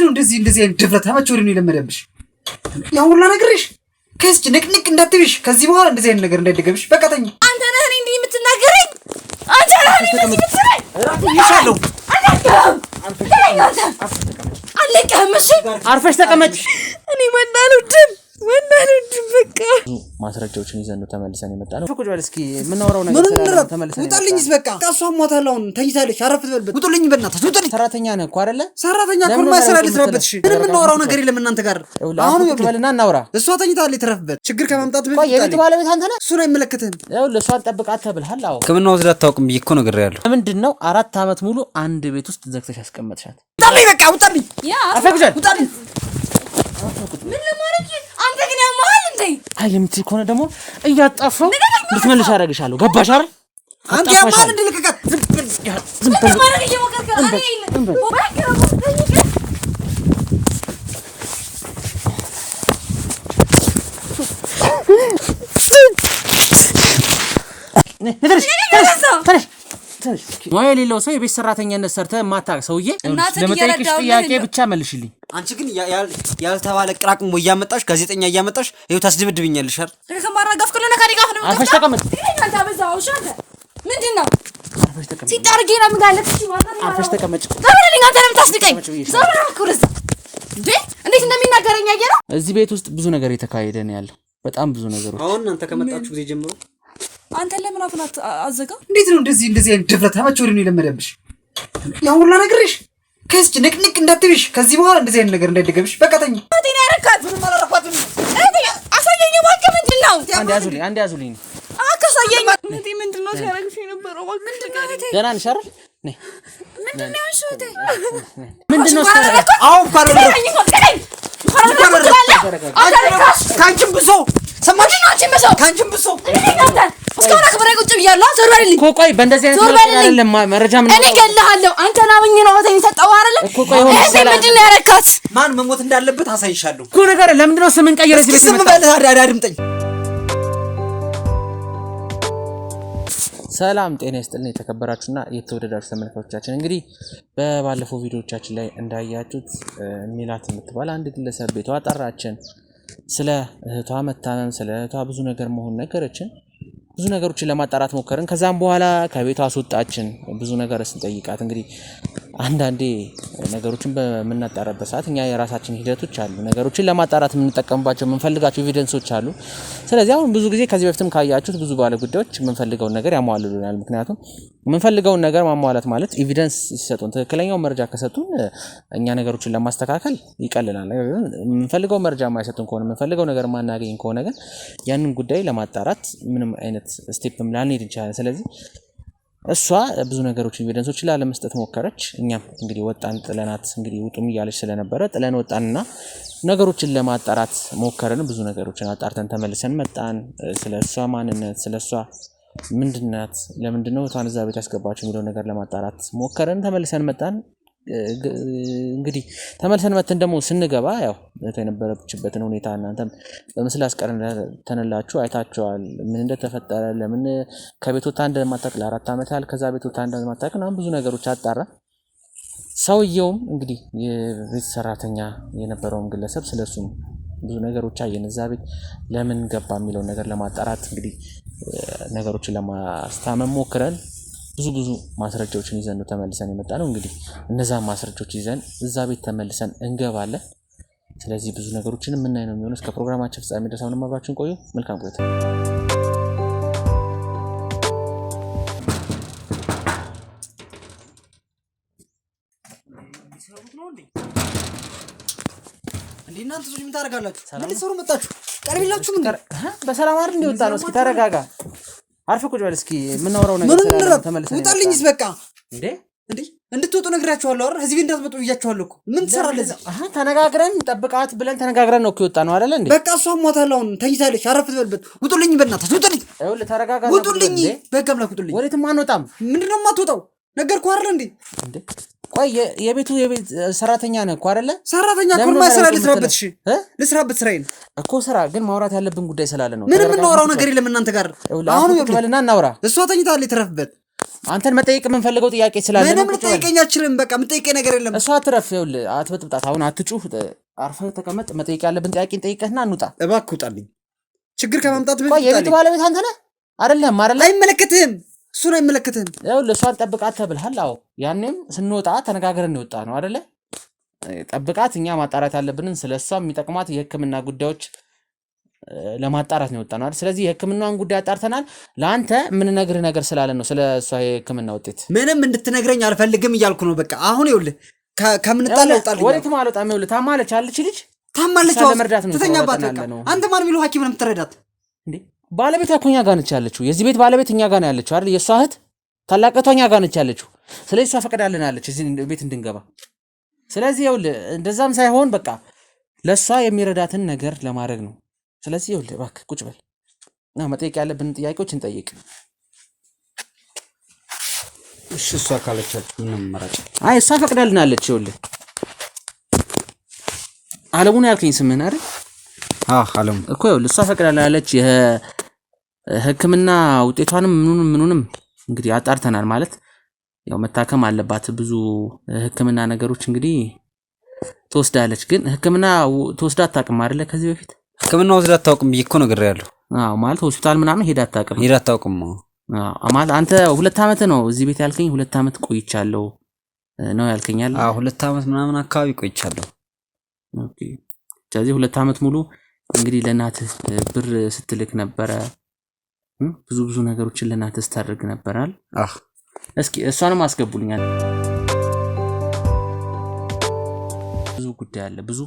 ነው እንደዚህ ድፍረት አመች ወደ ነው የለመደብሽ? ያው ሁላ ነግሬሽ ከዚህ ንቅንቅ እንዳትብሽ ከዚህ በኋላ እንደዚህ አይነት ነገር እንዳይደገብሽ በቃ ተኝ። አንተ ነህ እኔ እንዲህ የምትናገረኝ? አንተ ነህ እኔ እንደዚህ የምትሰራኝ? ይሻለው አለቀህም። እሺ አርፈሽ ተቀመጭ። እኔ ወናሉድም በቃ ማስረጃዎችን ይዘን ነው ተመልሰን የመጣነው። ቁጭ በል እስኪ የምናወራው ነገር ተመልሰን ውጣልኝስ በቃ ቃሷ ሞታላውን ተኝታለሽ። አረፍ ትበልበት። ውጡልኝ በእናትህ ውጡልኝ። ሰራተኛ ነህ እኮ አይደለ? ሰራተኛ እኮ ማሰራ ልትረፍበትሽ። ምንም የምናወራው ነገር የለም እናንተ ጋር። አሁን ቁጭ በልና እናውራ። እሷ ተኝታለች ትረፍበት። ችግር ከመምጣቱ በፊት ቆይ የቤት ባለቤት አንተ ነህ። እሱን አይመለከትህም። ይኸውልህ እሷን ጠብቃት ተብልሃል። አዎ ሕክምና ወስዳ አታውቅም ብዬሽ እኮ ነግሬሃለሁ። ምንድነው 4 ዓመት ሙሉ አንድ ቤት ውስጥ ዘግተሽ ያስቀመጥሻት? ውጣልኝ በቃ ውጣልኝ። አፈግጃል ውጣልኝ። ምን ለማረግ አንተ ግን ያማል እንዴ? አይ የምትይ ከሆነ ደግሞ እያጣፋው ልትመልሽ አደርግሻለሁ። ገባሽ አይደል? አንተ ያማል እንዴ? ልቀቀት። ዝም ምን ለማረግ እየሞከርክ ነው? ሙያ የሌለው ሰው የቤት ሰራተኛነት ሰርተህ የማታውቅ ሰውዬ ለመጠየቅሽ ጥያቄ ብቻ መልሽልኝ። አንቺ ግን ያልተባለ ቅራቅም እያመጣሽ ጋዜጠኛ እያመጣሽ ይኸው ታስደብድብኛለሽ አይደል? ከማራጋፍ ከለና ካሪጋፍ ነው። አርፈሽ ተቀመጥ። አንተ አበዛው። ሻንተ ምንድነው? ሲጣርጌ ነው ምጋለፍ አርፈሽ ተቀመጭ። ተበለኝ። አንተ ለምን ታስንቀኝ? ዞር አኩርዛ እንዴ! እንዴት እንደሚናገረኝ ያየራ። እዚህ ቤት ውስጥ ብዙ ነገር የተካሄደ ነው ያለው። በጣም ብዙ ነገሮች። አሁን አንተ ከመጣችሁ ጊዜ ጀምሮ አንተ ለምን አፍናት አዘጋ? እንዴት ነው እንደዚህ አይነት ድፍረት አመች ወደ ነው የለመደብሽ? ያው ሁላ ነግሬሽ ከዚህ ንቅንቅ እንዳትብሽ ከዚህ በኋላ እንደዚህ አይነት ነገር እንዳይደገብሽ በቃ ተኝ። አቴና ያረካት ምንም አላረኳትም። አሳየኝ ባክ። ምንድነው? አንዴ ያዙልኝ። አካሳየኝ። ምንድነው ሲያረግሽ የነበረው? ደህና ነሽ አይደል? ነይ ምንድነው? እሺ ምንድነው? አሁን ካንቺም ብሶ ሰማሽ? ካንቺም ብሶ እስካሁን አክብሬ ቁጭ ብያለሁ። ዞር በልልኝ እኮ። ቆይ በእንደዚህ አይነት ነገር አይደለም መረጃ ምን እኔ እገልሃለሁ። አንተን አምኜ ነው ወተኝ ሰጠው አይደል? እኮ ቆይ ሆነ ሰላም። ምንድነው ያረካት? ማን መሞት እንዳለበት አሳይሻለሁ እኮ ነገር። ለምንድን ነው ስምን ቀይረሽ ቤት ስም በል አድምጠኝ። ሰላም ጤና ይስጥልኝ የተከበራችሁና የተወደዳችሁ ተመልካቾቻችን፣ እንግዲህ በባለፈው ቪዲዮዎቻችን ላይ እንዳያችሁት ሚላት የምትባል አንድ ግለሰብ ቤቷ ጠራችን። ስለ እህቷ መታመም፣ ስለ እህቷ ብዙ ነገር መሆን ነገረችን። ብዙ ነገሮችን ለማጣራት ሞከርን። ከዛም በኋላ ከቤቷ አስወጣችን። ብዙ ነገር ስንጠይቃት እንግዲህ አንዳንዴ ነገሮችን በመናጣራበት ሰዓት እኛ የራሳችን ሂደቶች አሉ። ነገሮችን ለማጣራት የምንጠቀምባቸው የምንፈልጋቸው ኤቪደንሶች አሉ። ስለዚህ አሁን ብዙ ጊዜ ከዚህ በፊትም ካያችሁት ብዙ ባለ ጉዳዮች የምንፈልገውን ነገር ያሟሉልናል። ምክንያቱም የምንፈልገውን ነገር ማሟላት ማለት ኤቪደንስ ሲሰጡን፣ ትክክለኛው መረጃ ከሰጡን እኛ ነገሮችን ለማስተካከል ይቀልናል። የምንፈልገው መረጃ የማይሰጡን ከሆነ የምንፈልገው ነገር ማናገኝ ከሆነ ግን ያንን ጉዳይ ለማጣራት ምንም አይነት ስቴፕም ላንሄድ እንችላለን። ስለዚህ እሷ ብዙ ነገሮችን ኤቪደንሶችን ላለመስጠት ሞከረች። እኛም እንግዲህ ወጣን ጥለናት። እንግዲህ ውጡም እያለች ስለነበረ ጥለን ወጣንና ነገሮችን ለማጣራት ሞከርን። ብዙ ነገሮችን አጣርተን ተመልሰን መጣን። ስለሷ ማንነት፣ ስለሷ ምንድናት፣ ለምንድነው እሷን እዛ ቤት ያስገባችው የሚለው ነገር ለማጣራት ሞከርን። ተመልሰን መጣን። እንግዲህ ተመልሰን መተን ደግሞ ስንገባ ያው የነበረችበትን ሁኔታ እናንተም በምስል አስቀርተንላችሁ አይታችኋል። ምን እንደተፈጠረ፣ ለምን ከቤት ወጣ እንደማታውቅ፣ ለ4 ዓመት ያህል ከዛ ቤት ወጣ እንደማታውቅ እና ብዙ ነገሮች አጣራ። ሰውየውም እንግዲህ የቤት ሰራተኛ የነበረውን ግለሰብ ስለሱም ብዙ ነገሮች አየን። እዛ ቤት ለምን ገባ የሚለውን ነገር ለማጣራት እንግዲህ ነገሮችን ለማስታመም ሞክረን ብዙ ማስረጃዎችን ይዘን ነው ተመልሰን የመጣነው። እንግዲህ እነዛ ማስረጃዎች ይዘን እዛ ቤት ተመልሰን እንገባለን። ስለዚህ ብዙ ነገሮችን የምናይ ነው የሚሆነው። እስከ ፕሮግራማችን ፍጻሜ ድረስ አሁንም አብራችሁን ቆዩ። መልካም ቆይታ። እናንተ ምን ታደርጋላችሁ? ምን ሰሩ መጣችሁ? ቀርቢላችሁ ምን በሰላም አይደል እንደወጣ ነው? እስኪ ተረጋጋ። አርፈ ቁጭ በል እስኪ። የምናወራው ነገር ተመልሰን ውጣልኝስ በቃ። እንዴ እንድትወጡ ነግራችኋለሁ አይደል? እዚህ እንዳትመጡ ብያችኋለሁ እኮ። ምን ትሰራለህ እዚህ? ተነጋግረን ጠብቃት ብለን ተነጋግረን ነው እኮ የወጣ ነው አይደል እንዴ? በቃ እሷ ሞታለሁ። አሁን ተኝታለች። አረፍ ትበልበት። ውጡልኝ በእናትህ ውጡልኝ። ይኸውልህ ተረጋጋ። ውጡልኝ በቃ አምላክ ውጡልኝ። ወዴትም አንወጣም። ምንድነው የማትወጣው? ነገርኩህ አይደል እንዴ? ቆይ የቤት ሰራተኛ ነህ እኮ አይደለ? ሰራተኛ እኮ ማሰራ ልስራበት። እሺ ልስራበት ስራዬን እኮ ስራ። ግን ማውራት ያለብን ጉዳይ ስላለ ነው። ምንም የምናወራው ነገር የለም እናንተ ጋር። አሁን በልና እናውራ። እሷ ተኝታለች። ትረፍበት። አንተን መጠየቅ የምንፈልገው ጥያቄ ስላለ ምንም ልጠይቀኝ አልችልም። በቃ የምጠይቀኝ ነገር የለም። እሷ አትረፍ። ይኸውልህ አትበጥብጣት። አሁን አትጩህ። አርፈህ ተቀመጥ። መጠየቅ ያለብን ጥያቄ እንጠይቀህና እንውጣ። እባክህ ውጣልኝ። ችግር ከማምጣት በፊት ቆይ የቤት ባለቤት አንተ ነህ አይደለም? አይመለከትህም። እሱን አይመለከትህም። ይኸውልህ እሷን ጠብቃት ተብልሃል። አዎ ያኔም ስንወጣ ተነጋግረን እንወጣ ነው አይደለ? ጠብቃት። እኛ ማጣራት ያለብንን ስለሷ የሚጠቅማት የሕክምና ጉዳዮች ለማጣራት ነው የወጣነው አይደል? ስለዚህ የሕክምናውን ጉዳይ አጣርተናል። ለአንተ የምንነግርህ ነገር ስላለ ነው ስለ እሷ የሕክምና ውጤት ምንም እንድትነግረኝ አልፈልግም እያልኩ ነው። በቃ አሁን ይኸውልህ ከምንጣላ ወጣልኝ። ወዴትም አልወጣም። ይኸውልህ ታማለች አለች ልጅ ታማለች። ለመርዳት ነው ትተኛባት። በቃ አንተ ማን የሚለው ሐኪም ነው የምትረዳት እንዴ? ባለቤቷ እኮ እኛ ጋር ነች ያለችው። የዚህ ቤት ባለቤት እኛ ጋር ነው ያለችው አይደል? የእሷ እህት ታላቅ እህቷ እኛ ጋር ነች ያለችው። ስለዚህ እሷ ፈቅዳልናለች እዚህ ቤት እንድንገባ። ስለዚህ ይኸውልህ እንደዛም ሳይሆን በቃ ለእሷ የሚረዳትን ነገር ለማድረግ ነው። ስለዚህ ይኸውልህ እባክህ ቁጭ በል እና መጠየቅ ያለብንን ጥያቄዎች እንጠይቅ። እሺ እሷ ካለቻት ምንም መራጭ አይ እሷ ፈቅዳልናለች። ይኸውልህ አለሙን ያልከኝ ስምህን አይደል? አለሙ እኮ ይኸውልህ እሷ ፈቅዳልናለች። የሕክምና ውጤቷንም ምኑንም እንግዲህ አጣርተናል። ማለት ያው መታከም አለባት ብዙ ሕክምና ነገሮች እንግዲህ ትወስዳለች። ግን ሕክምና ትወስዳ አታውቅም አይደለ? ከዚህ በፊት ሕክምና ወስዳ አታውቅም ብዬ እኮ ነግሬያለሁ። ማለት ሆስፒታል ምናምን ሄዳ አታውቅም። ማለት አንተ 2 ዓመት ነው እዚህ ቤት ያልከኝ። 2 ዓመት ቆይቻለሁ ነው ያልከኝ አይደል? 2 ዓመት ምናምን አካባቢ ቆይቻለሁ። ኦኬ። ስለዚህ 2 ዓመት ሙሉ እንግዲህ ለእናትህ ብር ስትልክ ነበረ። ብዙ ነገሮችን ለእናትህ ስታደርግ ነበራል። እስኪ እሷንም አስገቡልኛል። ብዙ ጉዳይ አለ፣ ብዙ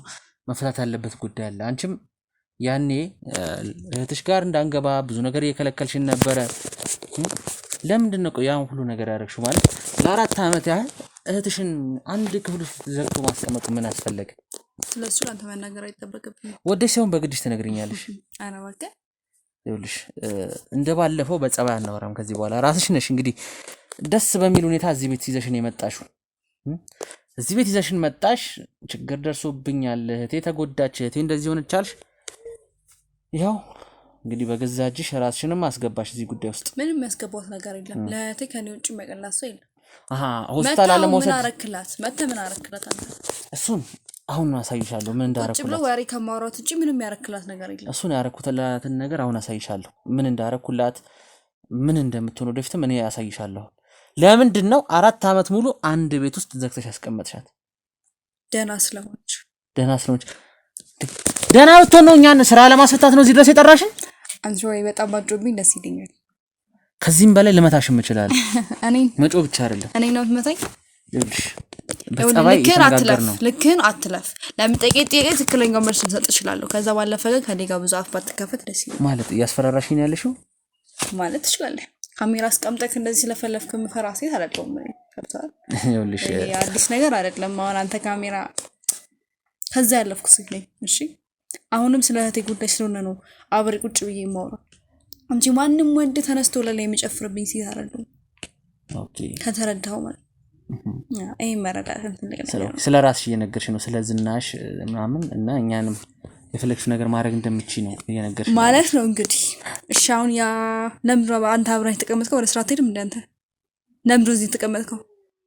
መፍታት ያለበት ጉዳይ አለ። አንቺም ያኔ እህትሽ ጋር እንዳንገባ ብዙ ነገር እየከለከልሽን ነበረ። ለምንድን ነው ያን ሁሉ ነገር ያደረግሽው? ማለት ለ4 ዓመት ያህል እህትሽን አንድ ክፍል ውስጥ ዘግቶ ማስቀመጡ ምን አስፈለገ? ስለሱ አንተ መናገር አይጠበቅብኝም። ወደሽ ሳይሆን በግድሽ ትነግሪኛለሽ። አረ እባክህ ይኸውልሽ እንደባለፈው በጸባይ አናወራም ከዚህ በኋላ። ራስሽ ነሽ እንግዲህ ደስ በሚል ሁኔታ እዚህ ቤት ይዘሽን የመጣሽው። እዚህ ቤት ይዘሽን መጣሽ። ችግር ደርሶብኛል፣ እህቴ ተጎዳች፣ እህቴ እንደዚህ ሆነች አልሽ። ይኸው እንግዲህ በገዛ እጅሽ ራስሽንም አስገባሽ እዚህ ጉዳይ ውስጥ። ምንም ያስገባት ነገር የለም። ለእህቴ ከኔ ውጭ የሚያቀላት ሰው የለም። ሆስፒታል አለመውሰድ ምን አረክላት? ምን አረክላት አንተ? እሱን አሁን አሳይሻለሁ። ምን እንዳረኩላት ቁጭ ብሎ ወሬ ከማውራት ውጭ ምንም ያረክላት ነገር የለም። እሱን ያረኩላትን ነገር አሁን አሳይሻለሁ። ምን እንዳረኩላት፣ ምን እንደምትሆን ወደፊትም እኔ አሳይሻለሁ። ለምንድን ነው 4 ዓመት ሙሉ አንድ ቤት ውስጥ ዘግተሽ ያስቀመጥሻት? ደህና ስለሆነች ደህና ብትሆን ነው እኛን ስራ ለማስፈታት ነው እዚህ ድረስ የጠራሽን? አንቺ ወይ በጣም ባጆብኝ ደስ ይለኛል። ከዚህም በላይ ልመታሽም እችላለሁ። እኔ መጮ ብቻ አይደለም። እኔ ነው የምትመታኝ? ይኸውልሽ በጸባይ ልክህን አትለፍ። ለምጠይቀኝ ጥያቄ ትክክለኛው መልስ ልሰጥ እችላለሁ። ከዛ ባለፈ ግን ከኔ ጋር ብዙ አፍ ባትከፈት ደስ ይላል። ማለት እያስፈራራሽኝ ያለሽው ማለት ትችላለህ። ካሜራ አስቀምጠክ እንደዚህ ስለፈለፍክ ምፈራ ሴት አይደለም። ከብቷል። ይኸውልሽ አዲስ ነገር አይደለም። አሁን አንተ ካሜራ ከዛ ያለፍኩ ሴት ነኝ። እሺ አሁንም ስለ እህቴ ጉዳይ ስለሆነ ነው አብሬ ቁጭ ብዬ የማወራው እንጂ ማንም ወንድ ተነስቶ ለላይ የሚጨፍርብኝ ሴት አይደለም። ኦኬ ከተረዳው ማለት አይ መረዳት ስለ ራስሽ እየነገርሽ ነው፣ ስለ ዝናሽ ምናምን እና እኛንም የፈለግሽው ነገር ማድረግ እንደምትችይ ነው እየነገርሽ ማለት ነው። እንግዲህ እሺ አሁን ያ ነምሮ አንተ አብረህ ተቀመጥከው ወደ ስራ ትሄድም እንደ ነምሮ እዚህ ተቀመጥከው?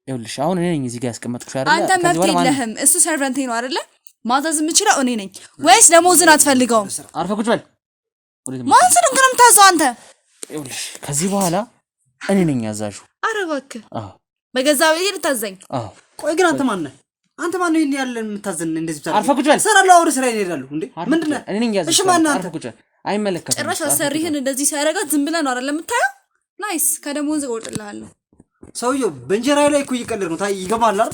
ይኸውልሽ አሁን እኔ ነኝ እዚህ ጋር ያስቀመጥኩሽ አይደል? አንተ መብት የለህም። እሱ ሰርቨንቴ ነው አይደለ? ማዘዝ የምችለው እኔ ነኝ ወይስ ደሞዝን አትፈልገውም? አርፈህ ቁጭ በል። ማንስን እንግዲህ የምታዘው አንተ? ይኸውልሽ ከዚህ በኋላ እኔ ነኝ ያዛዡ። ኧረ እባክህ በገዛ ቤቴ ልታዘኝ? ቆይ ግን አንተ ማን ነህ? አንተ ማን ነው ያለን የምታዘን? እንደዚህ ብቻ አርፈህ ቁጭ በል። ሰራለው አውር ስራ ይሄዳሉ እንዴ? ምንድነው? እኔ ነኝ ያዛዡ። እሺ ማን አንተ? አርፈህ ቁጭ በል። አይመለከትም። ጭራሽ አሰሪህን እንደዚህ ሲያደርጋት ዝም ብለህ ነው አይደል የምታየው? ናይስ ከደሞዝ እቆርጥልሃለሁ። ሰውዬው በእንጀራ ላይ እኮ እየቀለድ ነው። ይገባል አይደል?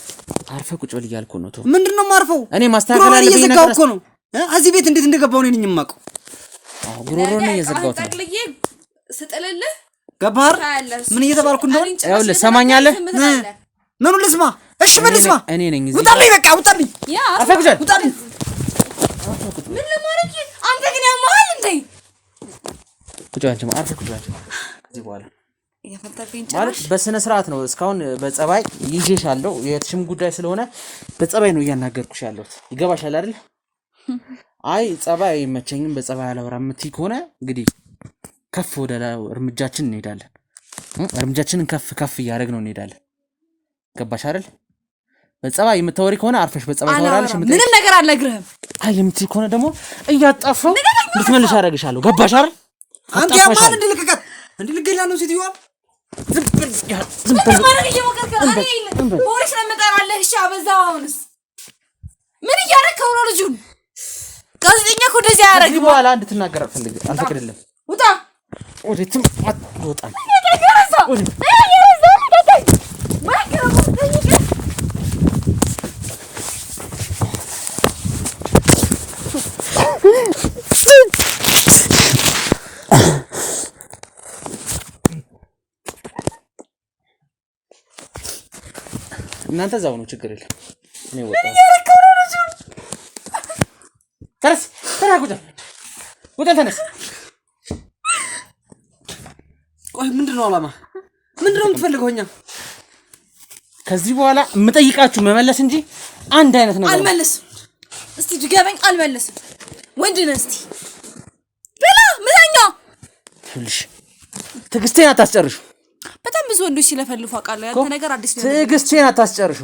አርፈህ ቁጭ በል እያልኩ ነው። ምንድነው ማርፈው? እኔ ማስተካከል አለብኝ ነገር እኮ ነው። እዚህ ቤት እንዴት እንደገባው ነው እኔ የማውቀው። ጉሮሮን እየዘጋሁት ነው። ጠቅልዬ ስጥልልህ ገባህ? ምን እየተባልኩ እንደሆነ ይኸውልህ ሰማኛለህ? ምኑ ልስማ? እሺ ምን ልስማ? እኔ ነኝ እዚህ ውጣልኝ፣ በቃ ውጣልኝ። አርፈህ ቁጭ በል። ውጣልኝ። ምን ለማድረግ አንተ ግን ያማል እንዴ? ቁጭ በል አንቺ አርፈህ ቁጭ በል። ከዚህ በኋላ የፈተከኝ ማለት በስነ ስርዓት ነው። እስካሁን በጸባይ ይዤሻለሁ። የትሽም ጉዳይ ስለሆነ በጸባይ ነው እያናገርኩሽ ያለሁት። ይገባሻል አይደል? አይ ጸባይ አይመቸኝም፣ በጸባይ አላወራም የምትይ ከሆነ እንግዲህ ከፍ ወደ እርምጃችን እንሄዳለን። እርምጃችንን ከፍ እያደረግን ነው እንሄዳለን። ገባሽ አይደል? በጸባይ የምታወሪ ከሆነ አርፈሽ በጸባይ ታወራለሽ። ምንም ነገር አልነግርህም። አይ የምትይ ከሆነ ደግሞ እያጣፋው ልትመልሽ አደርግሻለሁ። ገባሽ አይደል? አንተ ያማል እንድልቀቀት እንድልገላ ነው ሴትዮዋ። ዝም በል ማረግ እየሞከርክ ፖሊስ ነው የምጠራለህ። እሺ አበዛው። አሁንስ ምን እያደረግከው ነው? ልጁን ጋዜጠኛ እኮ እንደዚህ አያደርግም። በኋላ እንድትናገር አልፈቅድልም። ውጣ። ወዴትም አትወጣም። እናንተ እዛው ነው፣ ችግር የለም። እኔ ወጣሁ። ተነስ፣ ተነስ። ቆይ ምንድነው ዓላማ? ምንድነው የምትፈልገው? እኛ ከዚህ በኋላ የምጠይቃችሁ መመለስ እንጂ አንድ አይነት ነገር አልመልስም። እስቲ ድገመኝ። አልመልስም። ወንድ ነህ። እስቲ ብላ ምታኛ። ትልሽ ትዕግስቴን አታስጨርሹ። በጣም ብዙ ወንዶች ሲለፈልፉ አውቃለሁ። ያንተ ነገር አዲስ ነው። ትዕግስቴን አታስጨርሹ።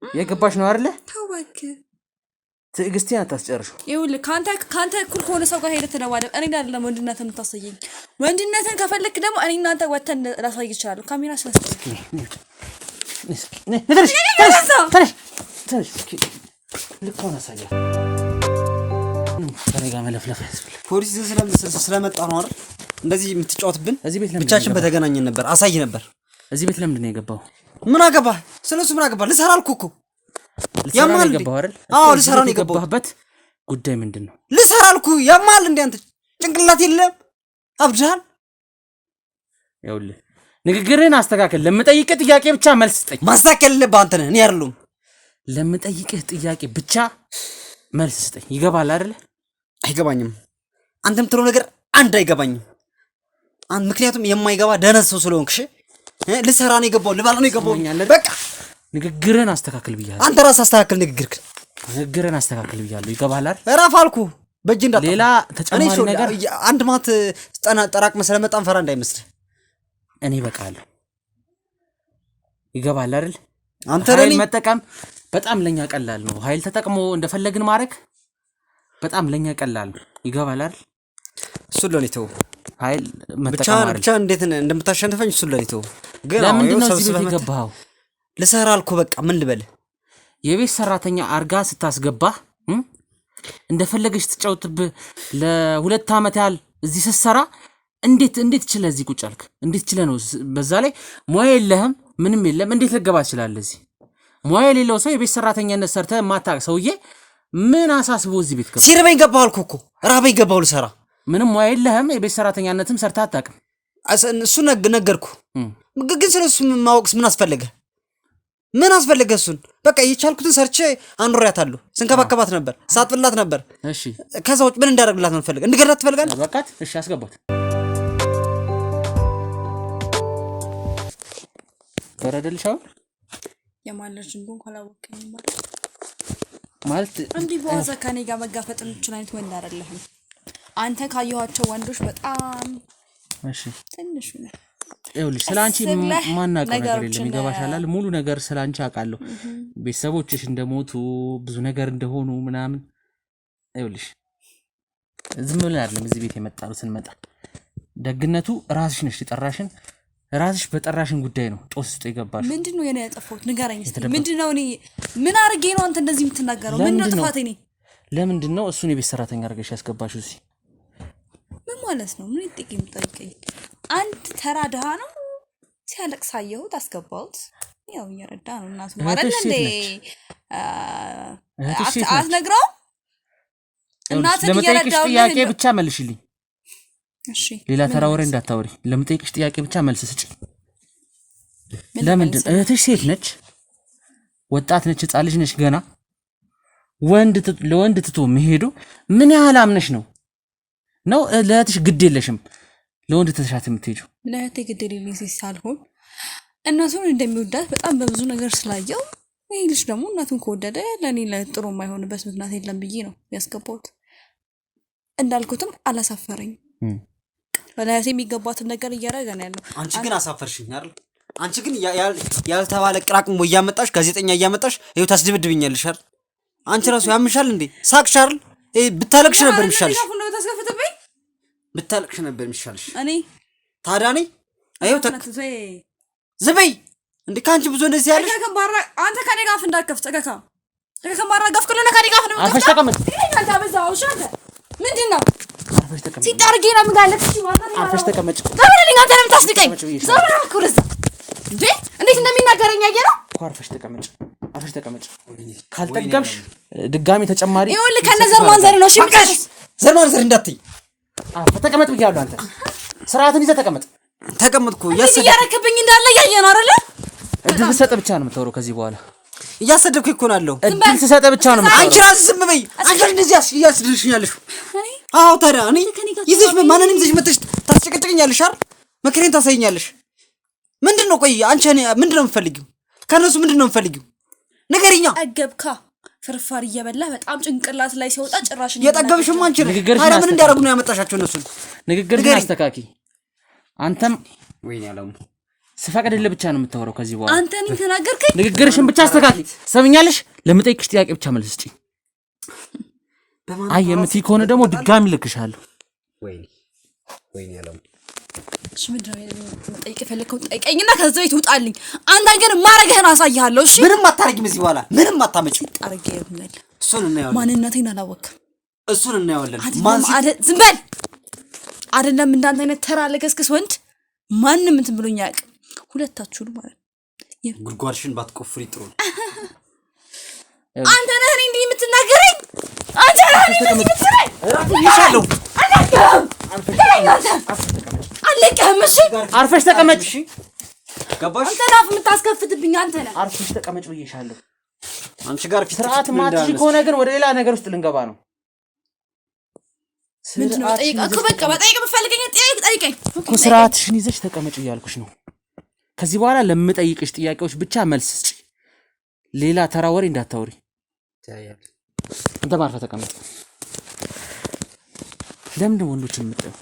የገባሽ ነው አይደለ? ተው እባክህ። ትዕግስቴን አታስጨርሹ። ይኸውልህ ካንተ እኩል ከሆነ ሰው ጋር ሄደህ ተደባደብ። እኔ አይደለም ወንድነትን የምታሳየኝ። ወንድነትን ከፈለክ ደግሞ እኔ እናንተ ወተን ላሳይ ይችላል። ካሜራ ስለስተክ ልኮና ሳያ ከኔ ጋር መለፍለፍ ያስፈልግ። ፖሊስ ስለመጣ ነው አይደል እንደዚህ የምትጫወትብን? እዚህ ቤት ብቻችን በተገናኘን ነበር፣ አሳይ ነበር። እዚህ ቤት ለምንድን ነው የገባው? ምን አገባህ? ስለሱ ምን አገባህ? ልሰራ አልኩህ እኮ። ያማል የገባው አይደል? አዎ ልሰራ ነው የገባሁበት። ጉዳይ ምንድን ነው? ልሰራ አልኩህ። ያማል እንዴ አንተ? ጭንቅላት የለም? አብድሃል? ይኸውልህ ንግግርህን አስተካክል። ለምጠይቅህ ጥያቄ ብቻ መልስ ስጠኝ። ማስተካከል የለብህ አንተ ነህ፣ እኔ አይደለሁም። ለምጠይቅህ ጥያቄ ብቻ መልስ ስጠኝ። ይገባል አይደል? አይገባኝም። አንተ የምትለው ነገር አንድ አይገባኝም። ምክንያቱም የማይገባ ደነስ ሰው ስለሆንክ። እሺ ልሰራ ነው የገባው፣ ልባል ነው የገባው። በቃ ንግግርህን አስተካክል ብያለሁ። አንተ ራስህ አስተካክል ንግግርህን አስተካክል ብያለሁ። ይገባል አይደል? እረፍ አልኩህ። በእጅ እንዳታ ሌላ ተጨማሪ ነገር አንድ ማት ጠራቅመህ ስለመጣን ፈራ እንዳይመስልህ። እኔ በቃለሁ። ይገባል አይደል? አንተ ኃይል መጠቀም በጣም ለኛ ቀላል ነው። ኃይል ተጠቅሞ እንደፈለግን ማድረግ በጣም ለኛ ቀላል ነው። ይገባል አይደል? እሱን ለኔ ተው። ኃይል መጠቀም ብቻ እንዴት እንደምታሸንፈኝ እሱን ለኔ ተው። ግን ለምንድን ነው እዚህ ቤት የገባኸው? ልሰራ አልኩህ። በቃ ምን ልበል? የቤት ሰራተኛ አርጋ ስታስገባህ እንደፈለገች ትጫወትብህ ለ2 ዓመት ያህል እዚህ ስትሰራ እንዴት ይችላል? እዚህ ቁጭ አልክ? እንዴት ይችላል ነው? በዛ ላይ ሙያ የለህም፣ ምንም የለም። እንዴት ልገባ ትችላለህ? እዚህ ሙያ የሌለው ሰው የቤት ሰራተኛነት ሰርተህ የማታውቅ ሰውዬ ምን አሳስቦ እዚህ ቤት ገባ? ሲርበኝ ገባሁ አልኩህ እኮ። ራበኝ ገባሁ ልሰራ። ምንም ሙያ የለህም፣ የቤት ሰራተኛነትም ሰርተህ አታውቅም። እሱ ነገርኩህ። ግን ስለሱ ማወቅስ ምን አስፈለገ? ምን አስፈለገ? እሱን በቃ የቻልኩትን ሰርቼ አኑሪያታለሁ። ስንከባከባት ነበር፣ ሳጥብላት ነበር። እሺ ከዛ ውጭ ምን እንዳደርግላት ነው ፈልገህ? እንድገላት ትፈልጋለህ? በቃት። እሺ አስገባት። ተረደልሽ? አሁን የማለሽ እንደሆነ ካላወቀኝ ማለት እንዲህ በዋዛ ከኔ ጋር መጋፈጥ የምችል አይነት ወንድ አይደለህም። አንተ ካየኋቸው ወንዶች በጣም እሺ ትንሽ ነው። ይኸውልሽ ስላንቺ ማናውቀው ነገር የለም። ይገባሻል? ሙሉ ነገር ስላንቺ አውቃለሁ። ቤተሰቦችሽ እንደሞቱ ብዙ ነገር እንደሆኑ ምናምን። ይኸውልሽ ዝም ብለን አይደለም እዚህ ቤት የመጣነው። ስንመጣ ደግነቱ ራስሽ ነሽ የጠራሽን፣ ራስሽ በጠራሽን ጉዳይ ነው ጦስ ውስጥ የገባሽ። ምንድነው የኔ ያጠፋሁት? ንገረኝ እስቲ። ምንድነው እኔ ምን አድርጌ ነው አንተ እንደዚህ የምትናገረው? ምንድነው ጥፋቴ? እኔ ለምንድነው እሱን የቤት ሰራተኛ አድርገሽ ያስገባሽው እዚህ? ምን ማለት ነው? ምን ጥቂት የምጠይቀኝ? አንድ ተራ ድሃ ነው ሲያለቅስ አየሁት፣ አስገባሁት። ያው እየረዳ ነው እናቱ ማለት እንዴ አትነግረው? እናትን እየረዳው ጥያቄ ብቻ መልሽልኝ። እሺ ሌላ ተራ ወሬ እንዳታወሪ። ለምጠይቅሽ ጥያቄ ብቻ መልስ ስጪ። ለምንድን እህትሽ ሴት ነች፣ ወጣት ነች፣ ህፃን ልጅ ነች ገና። ለወንድ ትቶ መሄዱ ምን ያህል አምነሽ ነው ለእህትሽ ግድ የለሽም ለወንድ ተሻት የምትሄጂው? ለእህቴ ግድ የሌለኝ ሴት ሳልሆን እናቱን እንደሚወዳት በጣም በብዙ ነገር ስላየው፣ ይህ ልጅ ደግሞ እናቱን ከወደደ ለእኔ ለጥሩ የማይሆንበት ምክንያት የለም ብዬ ነው ያስገባሁት። እንዳልኩትም አላሳፈረኝም። ለእህቴ የሚገባትን ነገር እያደረገ ነው ያለው። አንቺ ግን አሳፈርሽኝ አይደል? አንቺ ግን ያልተባለ ቅራቅም እያመጣሽ ጋዜጠኛ እያመጣሽ ይኸው ታስደብድብኛለሽ አይደል? አንቺ ራሱ ያምሻል እንዴ? ሳቅሽ አይደል? ብታለቅሽ ነበር የሚሻልሽ። ብታለቅሽ ነበር የሚሻልሽ። እኔ ታዲያ እኔ አይው ዝበይ እንዴ ካንቺ ብዙ እንደዚህ ያለሽ አንተ ከኔ ጋር እንዳትከፍት ከከማራ ጋር ፍቅርና ከኔ ጋር ነው። አርፈሽ ተቀመጥ። አንተ አበዛው ሻንተ ምንድነው? አርፈሽ ተቀመጥ። ሲጣርጌ ነው ምጋለች ሲዋጣ ነው። አርፈሽ ተቀመጥ። ዘመረልኝ አንተ ለምን ታስደቀኝ? ዘመረል ኩርዛ እንዴ እንዴት እንደሚናገረኝ ያየነው እኮ። አርፈሽ ተቀመጥ። አርፈሽ ተቀመጥ። ካልጠገምሽ ድጋሚ ተጨማሪ ይኸውልህ ከነዘር ማንዘር ነው። እሺ ዘር ማንዘር እንዳትይ። አርፈሽ ተቀመጥ ብያለሁ። አንተ ስርዓትን ይዘህ ተቀመጥ። ተቀመጥኩ እያረክብኝ እንዳለ ያየነው አይደለ? እድል ሰጠ ብቻ ነው የምታወራው ከዚህ በኋላ። እያሰደብኩ እኮ ነው አለው። እድል ሰጠ ብቻ ነው የምታወራው። አንቺ ራስሽ ዝም በይ። አንቺ እንደዚህ ያስደርሽኛለሽ። አዎ ታዲያ እኔ ይዘሽ ማንንም ይዘሽ መጥተሽ ታስጨቀጭቀኛለሽ አይደል? መከሬን ታሳይኛለሽ። ምንድነው? ቆይ አንቺ ምንድነው የምትፈልጊው? ከነሱ ምንድነው የምትፈልጊው? ንገሪኛ። አገብካ ፍርፋር እየበላ በጣም ጭንቅላት ላይ ሲወጣ ጭራሽ ነው የጠገብሽም አንቺ ነሽ። ታዲያ ምን እንዲያደርጉ ነው ያመጣሻቸው እነሱን? ንግግርሽን አስተካኪ። አንተም ወይኔ ያለው ስፈቅድልህ ብቻ ነው የምታወራው ከዚህ በኋላ። አንተ ነኝ ተናገርከኝ። ንግግርሽን ብቻ አስተካኪ። ሰምኛለሽ? ለምጠይቅሽ ጥያቄ ብቻ መልስ ስጪ። አይ የምትይ ከሆነ ደግሞ ድጋሚ ልክሻለሁ። ወይኔ ያለው እሺ ምንድነው የምጠይቅ ፈለከው? ጠይቀኝና ከዛ ቤት ውጣልኝ። አንተ ግን ማረግህን አሳይሃለሁ። እሺ ምንም አታረጊም። እዚህ በኋላ ምንም አታመጪም። አረገ ይሆናል። እሱን እናያለን። ማንነቴን አላወቅም። እሱን እናያለን። ዝም በል። አይደለም እንዳንተ አይነት ተራ ለከስከስ ወንድ ማንንም እንትን ብሎኝ አያውቅም። ሁለታችሁ ማለት ጉድጓድሽን ባትቆፍሪ ጥሩ ነው። አንተ ነህ እንዴ የምትናገረኝ? አንተ ነህ እንዴ የምትናገረኝ? ይሻለው አለቀህም። እሺ አርፈሽ ተቀመጭ። እሺ ገባሽ? አንተ ናፍ የምታስከፍትብኝ አንተ ነህ። አርፈሽ ተቀመጭ ብዬሻለሁ። አንቺ ጋር ፊት ስርዓት ማጥሽ ከሆነ ግን ወደ ሌላ ነገር ውስጥ ልንገባ ነው። ምንድነው? ጠይቀህ በቃ በጠይቀህ የምፈልገኝ ጠይቀኝ እኮ። ስርዓትሽን ይዘሽ ተቀመጭ እያልኩሽ ነው። ከዚህ በኋላ ለምጠይቅሽ ጥያቄዎች ብቻ መልስ ስጪ። ሌላ ተራ ወሬ እንዳታወሪ። አንተ ማርፈህ ተቀመጥ። ለምን ወንዶችን የምትጠይው?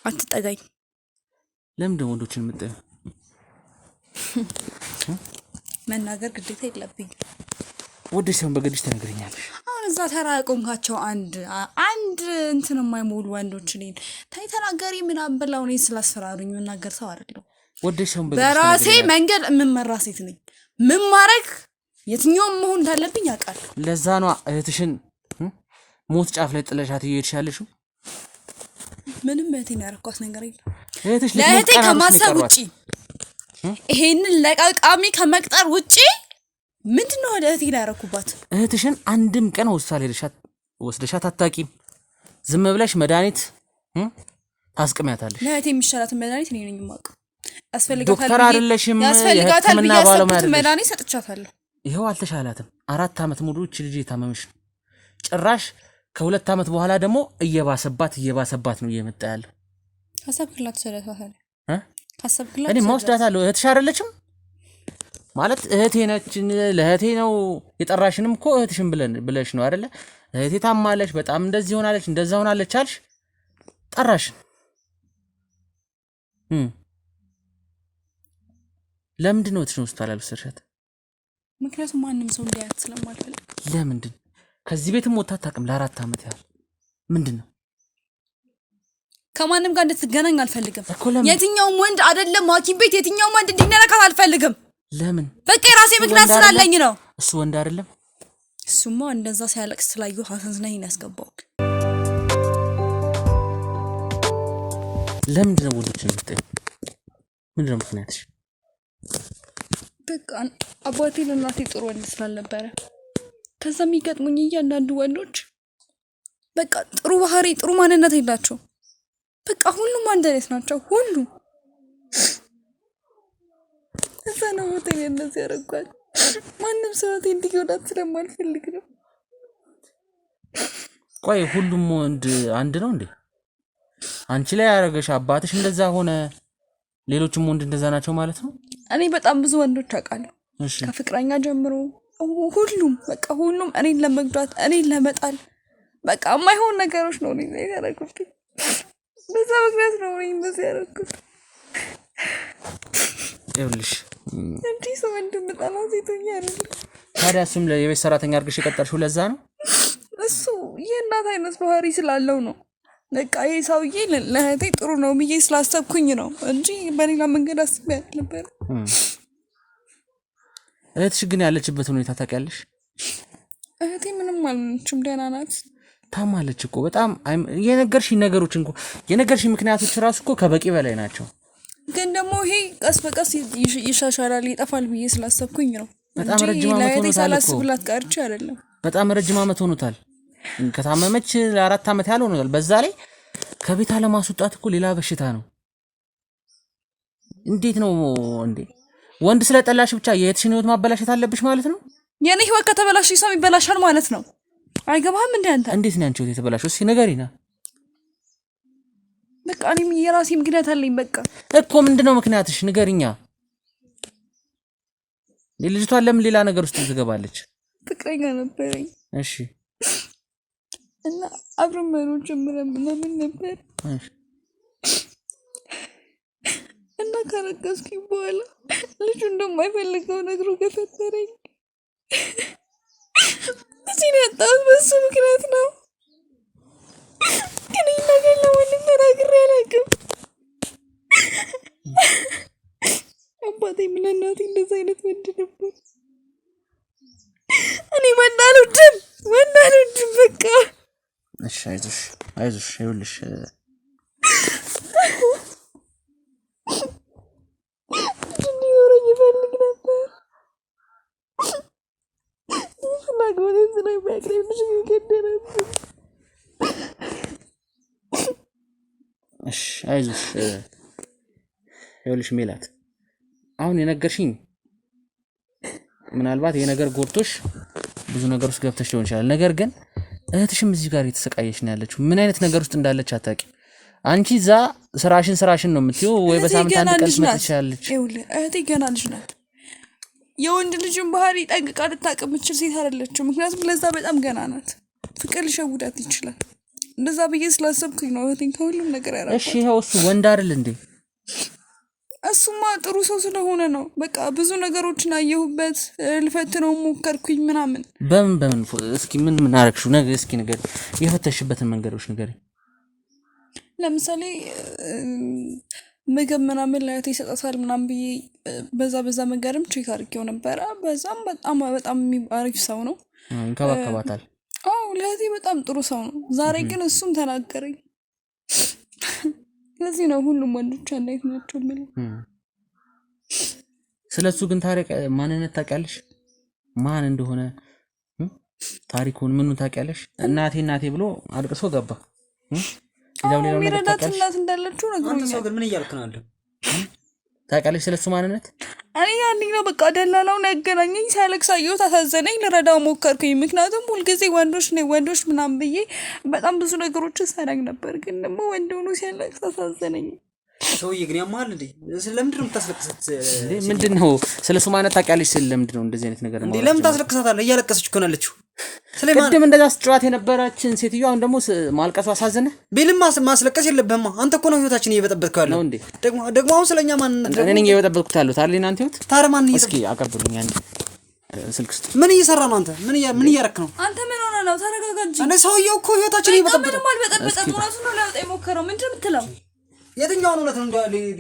አትጠጋኝ። ለምን ወንዶችን የምትጠይው? መናገር ግዴታ የለብኝ። ወደሽ ሲሆን በግድሽ ተነግረኛለሽ። አሁን እዛ ተራ ቆምካቸው አንድ እንትን የማይሞሉ ወንዶች እኔን ታይ ተናገሪ ምናምን ብለው እኔን ስላስፈራሩኝ መናገር ሰው አይደለሁ። ወደሽ ሲሆን በግድሽ በራሴ መንገድ የምመራ ሴት ነኝ። ምን ማድረግ የትኛውም መሆን እንዳለብኝ አውቃለሁ። ለዛ ነው እህትሽን ሞት ጫፍ ላይ ጥለሻት እየሄድሽ ያለሽው። ምንም እህቴን ያረኳት ነገር የለም። ለእህቴ ከማሰብ ውጪ ይሄንን ለቃቃሚ ከመቅጠር ውጪ ምንድነው ወደ እህቴ ላይ ያረኩባት? እህትሽን አንድም ቀን ሆስፒታል ሄደሻት ወስደሻት አታውቂም። ዝም ብለሽ መድኃኒት ታስቀሚያታለሽ። ለእህቴ የሚሻላትን መድኃኒት እኔ ነኝ የማውቀው። ዶክተር አይደለሽም። ያስፈልጋታል ብዬ ያሰብኩትን መድኃኒት ሰጥቻታለሁ። ይኸው አልተሻላትም። 4 ዓመት ሙሉ እቺ ልጅ የታመመሽ ነው። ጭራሽ ከ2 ዓመት በኋላ ደግሞ እየባሰባት ነው እየመጣ ያለው። ሐሳብክላት ስለታታለ ሐሳብክላት እኔ ማውስዳታለሁ። እህትሽ አይደለችም ማለት እህቴ ነች። ለእህቴ ነው የጠራሽንም እኮ እህትሽን ብለሽ ነው አይደለ? እህቴ ታማለች፣ በጣም እንደዚህ ሆናለች፣ እንደዛ ሆናለች አልሽ፣ ጠራሽን። ለምንድን ነው እህትሽን ሆስፒታል ያልወሰድሻት? ምክንያቱም ማንም ሰው እንዲያያት ስለማልፈልግ። ለምንድን? ከዚህ ቤትም ወጥታ አታውቅም ለ4 ዓመት ያህል። ምንድን ነው? ከማንም ጋር እንድትገናኝ አልፈልግም። የትኛውም ወንድ አይደለም ሐኪም ቤት የትኛውም ወንድ እንዲነካት አልፈልግም። ለምን? በቃ የራሴ ምክንያት ስላለኝ ነው። እሱ ወንድ አይደለም? እሱማ እንደዛ ሲያለቅስ ስላየሁ ሐሰንዝናኝ ያስገባው። ለምንድን ነው ወንዶችን የምትጠይው? ምንድን ነው ምክንያትሽ? በቃ አባቴ ለእናቴ ጥሩ ወንድ ስላልነበረ ከዛ የሚገጥሙኝ እያንዳንዱ ወንዶች በቃ ጥሩ ባህሪ ጥሩ ማንነት የላቸው። በቃ ሁሉም አንድ አይነት ናቸው። ሁሉም እዛ ነው ሆቴል እንደዚህ ያደርጓል። ማንም ሰው ሆቴል እንዲጎዳት ስለማልፈልግ ነው። ቆይ ሁሉም ወንድ አንድ ነው እንዴ? አንቺ ላይ ያደረገሽ አባትሽ እንደዛ ሆነ፣ ሌሎችም ወንድ እንደዛ ናቸው ማለት ነው? እኔ በጣም ብዙ ወንዶች አውቃለሁ። ከፍቅረኛ ጀምሮ ሁሉም በቃ ሁሉም እኔን ለመግዳት እኔን ለመጣል በቃ የማይሆን ነገሮች ነው እኔ ያደረጉት። በዛ ምክንያት ነው ወይ እንደዚህ ያደረኩት? ይኸውልሽ እንዴ ሰው እንደምጣላ ሴቶኛ አይደል? ታዲያ እሱም የቤት ሰራተኛ አድርገሽ የቀጠርሽው ለዛ ነው? እሱ የእናት አይነት ባህሪ ስላለው ነው። በቃ ይሄ ሰውዬ ለእህቴ ጥሩ ነው ብዬ ስላሰብኩኝ ነው እንጂ በሌላ መንገድ አስቤ ነበር። እህትሽ ግን ያለችበት ሁኔታ ታውቂያለሽ? እህቴ ምንም አልሆነችም፣ ደህና ናት። ታማለች እኮ በጣም የነገርሽኝ ነገሮች እንኳ የነገርሽኝ ምክንያቶች ራሱ እኮ ከበቂ በላይ ናቸው። ግን ደግሞ ይሄ ቀስ በቀስ ይሻሻላል ይጠፋል ብዬ ስላሰብኩኝ ነው። በጣም ረጅም ዓመት ሆኖታል እኮ። ሳላስብላት ቀርቼ አይደለም። በጣም ረጅም ዓመት ሆኖታል። ከታመመች ለ4 ዓመት ያህል ሆኖታል። በዛ ላይ ከቤት አለማስወጣት እኮ ሌላ በሽታ ነው። እንዴት ነው እንዴ? ወንድ ስለጠላሽ ብቻ የእህትሽን ህይወት ማበላሸት አለብሽ ማለት ነው? የኔ ህይወት ከተበላሽ ሰው ይበላሻል ማለት ነው። አይገባህም እንዴ አንተ? እንዴት ነው አንቺ ህይወት የተበላሸው? እስኪ ንገሪና። በቃ እኔም የራሴ ምክንያት አለኝ። በቃ እኮ ምንድነው ምክንያትሽ? ንገሪኛ። ልጅቷን ለምን ሌላ ነገር ውስጥ ትገባለች? ፍቅረኛ ነበረኝ። እሺ። እና አብረን መኖር ጀምረን ምናምን ነበር። እሺ። እና ካረገዝኩኝ በኋላ ልጁ እንደማይፈልገው ነግሮ ገፈተረኝ። እዚህ ያጣሁት በሱ ምክንያት ነው። ግን ይህ ነገር ለማንም ተናግሬ አላውቅም። አባቴም ለእናቴ እንደዛ አይነት ወንድ ነበር። እኔ ወንድ አልወድም በቃ። እሺ አይዞሽ ይኸውልሽ እንዲኖረኝ ይፈልግ ነበር። ፍላጎቴን ስለሚያቅረብ ልጅ ገደለብኝ። እሺ አይዞሽ ይኸውልሽ ሜላት፣ አሁን የነገርሽኝ ምናልባት የነገር ጎርቶሽ ብዙ ነገር ውስጥ ገብተሽ ሊሆን ይችላል። ነገር ግን እህትሽም እዚህ ጋር የተሰቃየች ነው ያለችው። ምን አይነት ነገር ውስጥ እንዳለች አታውቂም። አንቺ እዛ ስራሽን ነው የምትይው፣ ወይ በሳምንት አንድ ቀን ትመጪያለሽ። ይኸውልህ እህቴ ገና ልጅ ናት። የወንድ ልጅን ባህሪ ጠንቅቃ ልታውቅ የምትችል ሴት አይደለችም። ምክንያቱም ለዛ በጣም ገና ናት። ፍቅር ሊሸውዳት ይችላል። እንደዛ ብዬ ስላሰብኩኝ ነው እህቴን ከሁሉም ነገር ያራቀው። እሺ ይኸው እሱ ወንድ አይደል እንዴ? እሱማ ጥሩ ሰው ስለሆነ ነው። በቃ ብዙ ነገሮችን አየሁበት፣ ልፈትነው ሞከርኩኝ ምናምን። በምን እስኪ ምን አረግሽው? ነገር እስኪ ንገሪ፣ የፈተሽበትን መንገዶች ንገሪ። ለምሳሌ ምግብ ምናምን ለእህቴ ይሰጣታል ምናምን ብዬ በዛ መንገድም ቼክ አድርጌው ነበረ። በዛም በጣም አሪፍ ሰው ነው፣ ይንከባከባታል። አዎ ለእህቴ በጣም ጥሩ ሰው ነው። ዛሬ ግን እሱም ተናገረኝ። ለዚህ ነው ሁሉም ወንዶች አንድ አይነት ናቸው የሚለው። ስለሱ ግን ታሪክ ማንነት ታውቂያለሽ? ማን እንደሆነ ታሪኩን ምኑን ታውቂያለሽ? እናቴ ብሎ አልቅሶ ገባ። ሚረዳት እናት እንዳለችው ነግሮኛል። ሰው ግን ምን እያልክ ነው ያለው? ታውቂያለሽ ስለሱ ማንነት? እኔ ያንኝ ነው በቃ ደላላውን ያገናኘኝ። ሳያለቅስ አየሁት፣ አሳዘነኝ። ልረዳው ሞከርኩኝ። ምክንያቱም ሁልጊዜ ወንዶች ምናምን ብዬ በጣም ብዙ ነገሮችን ሳደርግ ነበር። ግን ደግሞ ወንድ ሆኖ ሲያለቅስ አሳዘነኝ። ሰውዬ ግን ያማል እንዴ? ለምንድን ነው የምታስለቅሳት? ምንድን ነው ስለሱ ማንነት ታውቂያለሽ? ለምንድን ነው እንደዚህ አይነት ነገር እንዴ? ለምን ታስለቅሳታለህ? እያለቀሰች እኮ ነው ያለችው። ቅድም እንደዛ ስትጫወት የነበረችን ሴትዮ አሁን ደግሞ ማልቀሱ አሳዘነ። ቢልም ማስለቀስ የለብህማ። አንተ እኮ ነው ህይወታችን እየበጠበጥከው ያለው። ነው እንዴ? ደግሞ አሁን ስለኛ ማንነት እኔ ነኝ እየበጠበጥኩት ያለሁት አይደል? እናንተ ህይወት ታዲያ ማን እስኪ አቀብሉኝ አንዴ ስልክ ውስጥ ምን እየሰራ ነው? አንተ ምን እያረክ ነው? አንተ ምን ሆነ ነው? ተረጋጋ እንጂ። እኔ ሰውዬው እኮ ህይወታችን እየበጠበጠ ምንም አልበጠበጠም። እራሱ ነው ሊያወጣ የሞከረው። ምንድን ነው የምትለው? የትኛውን እውነት ነው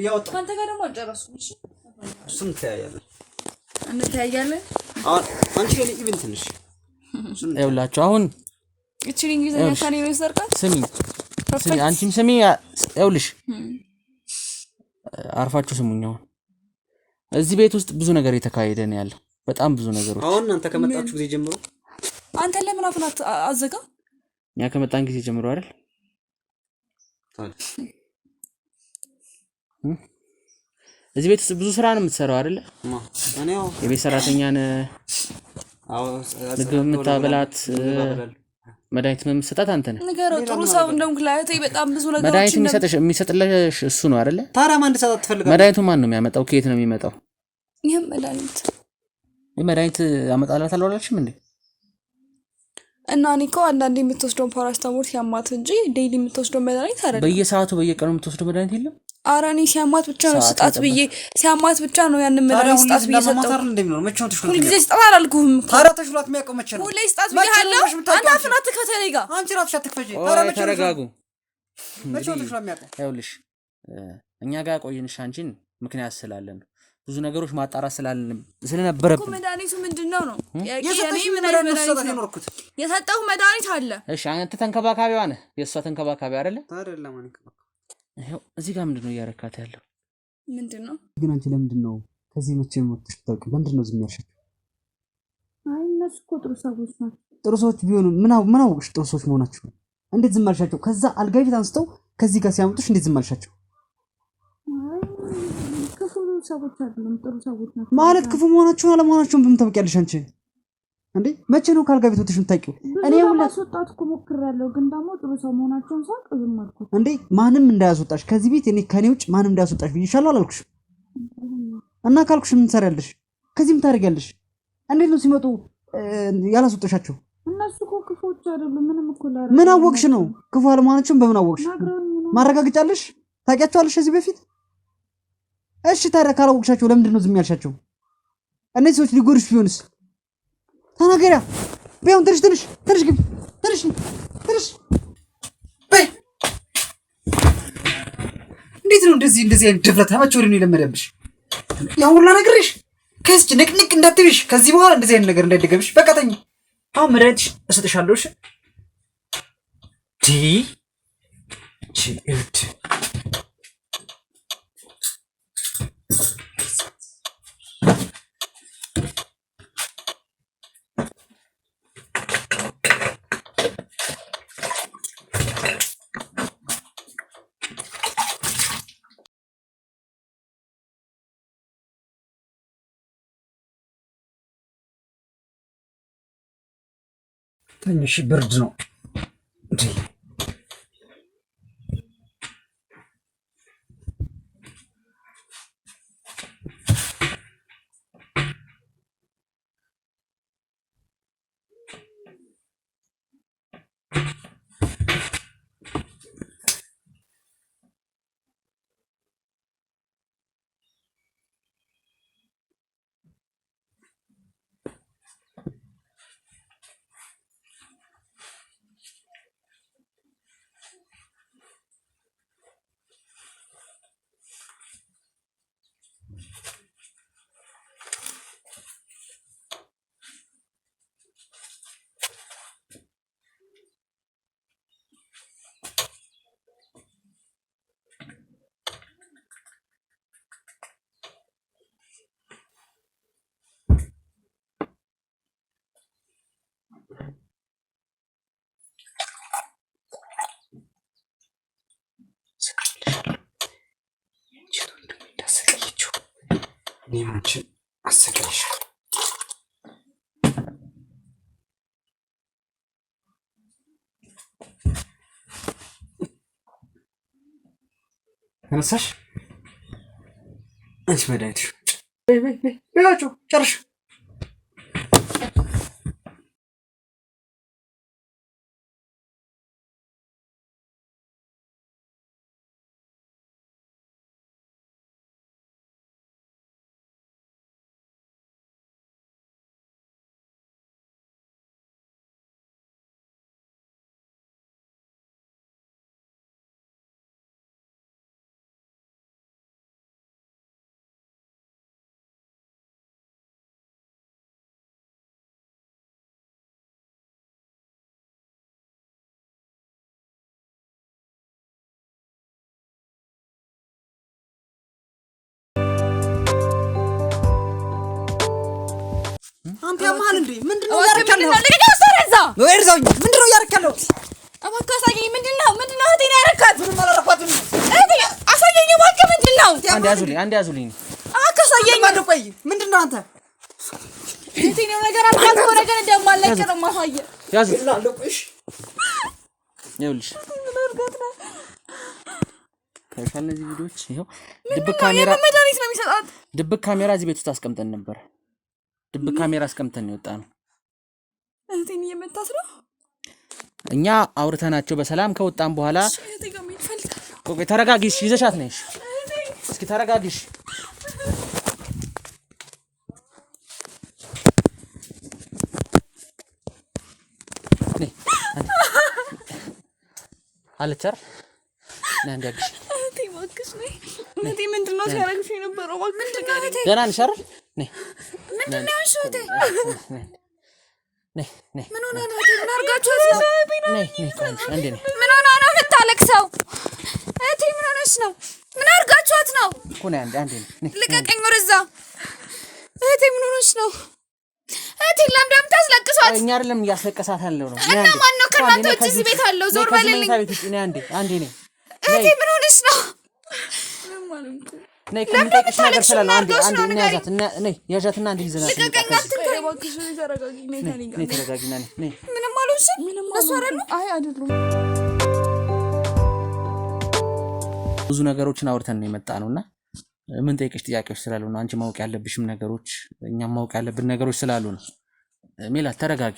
ያወጣው? አንተ ጋር ደግሞ አልጨረስኩም። እሺ እሱን እንተያያለን። አሁን አንቺ ለኔ ኢቭን ትንሽ ይኸውላችሁ አሁን እቺ እንግሊዘኛ ካኔ ነው ሰርቃት። ስሚ አንቺም ስሚ። ይኸውልሽ አርፋችሁ ስሙኝ። አሁን እዚህ ቤት ውስጥ ብዙ ነገር የተካሄደ ነው ያለው፣ በጣም ብዙ ነገሮች። አሁን አንተ ከመጣችሁ ጊዜ ጀምሮ አንተ ለምን አፍናት አዘጋ? እኛ ከመጣን ጊዜ ጀምሮ አይደል? እዚህ ቤት ውስጥ ብዙ ስራ ነው የምትሰራው አይደል? እኔው የቤት ሰራተኛ ነህ። ምግብ የምታበላት መድኃኒት የምትሰጣት አንተ ነህ። ንገረው። ጥሩ ሰው እንደውም ክላይቴ በጣም ብዙ ነገሮች መድኃኒት የሚሰጥልሽ እሱ ነው አይደል? ታዲያ ማን እንዲሰጣት ትፈልጋለህ? መድኃኒቱ ማን ነው የሚያመጣው? ከየት ነው የሚመጣው? ይሄም መድኃኒት አመጣላታለሁ አላልሽም እንዴ? እና እኔ እኮ አንዳንዴ የምትወስደው ፓራስታሞል ሲያማት እንጂ ዴይሊ የምትወስደው መድኃኒት አይደለም። በየሰዓቱ በየቀኑ የምትወስደው መድኃኒት የለም። ኧረ እኔ ሲያማት ብቻ ነው ስጣት ብዬ ሲያማት ብቻ ነው ያንን መድኃኒት ስጣት ብዬ ሰጠው። ሁልጊዜ ስጣት አላልኩህም። ታዲያ ተሽሏት የሚያውቀው መቼ ነው? ሁሌ ስጣት ብያለሁ። አንተ አፍን አትክፈተኝ ጋር አንቺ ራስሽ አትክፈጂ። ታዲያ መቼ ተረጋጉ። መቼ ነው ተሽሏት የሚያውቀው? ይኸውልሽ እኛ ጋር ቆይንሽ አንቺን ምክንያት ስላለን ብዙ ነገሮች ማጣራት ስለነበረብን መድኃኒቱ ምንድነው ነው የሰጠው መድኃኒት አለ። እሺ አንተ ተንከባካቢዋ ነህ፣ የእሷ ተንከባካቢ አይደለ? አይደለም ማለት ነው። ይሄው እዚህ ጋር ምንድነው እያረካት ያለው? ምንድነው ግን አንቺ ለምንድነው ከዚህ መቼ መጥተሽ ታውቂው? ለምንድነው ዝም ያልሻቸው? አይ እነሱ እኮ ጥሩ ሰዎች ናቸው። ጥሩ ሰዎች ቢሆኑ ምን አወቅሽ ጥሩ ሰዎች መሆናቸው? እንዴት ዝም አልሻቸው? ከዛ አልጋ ቤት አንስተው ከዚህ ጋር ሲያመጡሽ እንዴት ዝም አልሻቸው? ሰዎች አይደለም ጥሩ ሰዎች ናቸው ማለት ክፉ መሆናቸውን አለመሆናቸውን በምን ታውቂያለሽ አንቺ እንዴ? መቼ ነው ካልጋ ቤት ወጥተሽ የምታውቂው? እኔ ለማስወጣት እኮ ሞክሬያለሁ፣ ግን ደግሞ ጥሩ ሰው መሆናቸውን ሳቅ ዝም አልኩት። እንዴ ማንም እንዳያስወጣሽ ከዚህ ቤት ከኔ ውጭ ማንም እንዳያስወጣሽ ብዬሻለሁ አላልኩሽ? እና ካልኩሽ ምን ትሰሪያለሽ? ከዚህም ታደርጊያለሽ። እንዴት ነው ሲመጡ ያላስወጣሻቸው? እነሱ እኮ ክፉዎች አይደሉም። ምንም እኮ ምን አወቅሽ ነው? ክፉ አለመሆናቸውን በምን አወቅሽ? ማረጋግጫለሽ? ታውቂያቸዋለሽ ከዚህ በፊት? እሺ ታዲያ ካላወቅሻቸው ለምንድን ነው ዝም ያልሻቸው? እነዚህ ሰዎች ሊጎዱሽ ቢሆንስ? ተናገሪያ። ቢሆን ትንሽ ግቢ ትንሽ በይ። እንዴት ነው እንደዚህ አይነት ድፍረት መቼ ወዲህ ነው የለመደብሽ? ያን ሁላ ነግሬሽ ከስጭ ንቅንቅ እንዳትብሽ። ከዚህ በኋላ እንደዚህ አይነት ነገር እንዳይደገብሽ። በቃ ተኝ። አሁን መድኃኒትሽ እሰጥሻለሁ። እሺ እድ ትንሽ ብርድ ነው እንዴ? ኔሞችን አሰቅልሻለሁ። ተነሳሽ? አንቺ መድኃኒትሽ በያቸው ጨርሽ። አንተ ያማል እንዴ? ምንድነው ያረካለው? ምንድነው ያረካለው? እባክህ አሳየኝ። ምንድነው እህቴን ያረካት? ምንም አላረኳትም። እህቴ አሳየኝ እባክህ። ምንድነው? አንዴ ያዙልኝ። እባክህ አሳየኝ። ቆይ ምንድነው አንተ? እህቴን ነው ነገር አልኳት እኮ ነገር እንደማለቅ ነው ማሳየ። ያዙ ላለቁሽ ይኸውልሽ ከሻል እነዚህ ቪዲዮዎች ይኸው መድኃኒት ነው የሚሰጣት። ድብቅ ካሜራ እዚህ ቤት ውስጥ አስቀምጠን ነበር። ድብቅ ካሜራ አስቀምጠን ነው የወጣነው። እህቴን እየመታት ነው። እኛ አውርተናቸው በሰላም ከወጣን በኋላ ቆይ ተረጋጊሽ፣ ይዘሻት ነሽ። እስኪ ተረጋጊሽ። ነይ አለቻር ናንዳግሽ እባክሽ ነይ። እህቴ ምንድነው ሲያረግሽ የነበረው? ምንድነው እህቴ? ደህና ነሽ አይደል? ነይ ምንድነው ያልሽው እህቴ? ነይ ነይ። ምን ሆነ ነው እህቴ? ምን አርጋችኋት ነው? ነይ ነይ ቆንጆ እንዴ ነይ። ምን ሆነ ነው የምታለቅሰው? እህቴ ምን ሆነሽ ነው? ምን አርጋችኋት ነው? እኮ ነይ አንዴ ነይ። ልቀቀኝ ወደዛ። እህቴ ምን ሆነሽ ነው? እህቴ ለምን እንደምታስለቅሷት? እኛ አይደለም እያስለቀሳት ያለው ነው። እና ማን ነው ከእናንተ ውጭ እዚህ ቤት አለው? ዞር በልልኝ። ነይ አንዴ ነይ። እህቴ ምን ሆነሽ ነው? ነይ ከምንጠይቅሽ ነገር ስላለ አንዴ እንያዛት። ነይ ያዣትና አንዴ ይዘናት። ልቀቀኝ አትንካኝ። እባክሽ ተረጋጊ። ነይ ታኒጋ ነይ ተረጋጊና ነይ። ምንም አልሆንሽም? እነሱ አይደሉም? አይ አይደሉም። ብዙ ነገሮችን አውርተን ነው የመጣ ነውና ምን ጠይቅሽ ጥያቄዎች ስላሉ ነው። አንቺ ማወቅ ያለብሽም ነገሮች እኛም ማወቅ ያለብን ነገሮች ስላሉ ነው። ሜላት ተረጋጊ።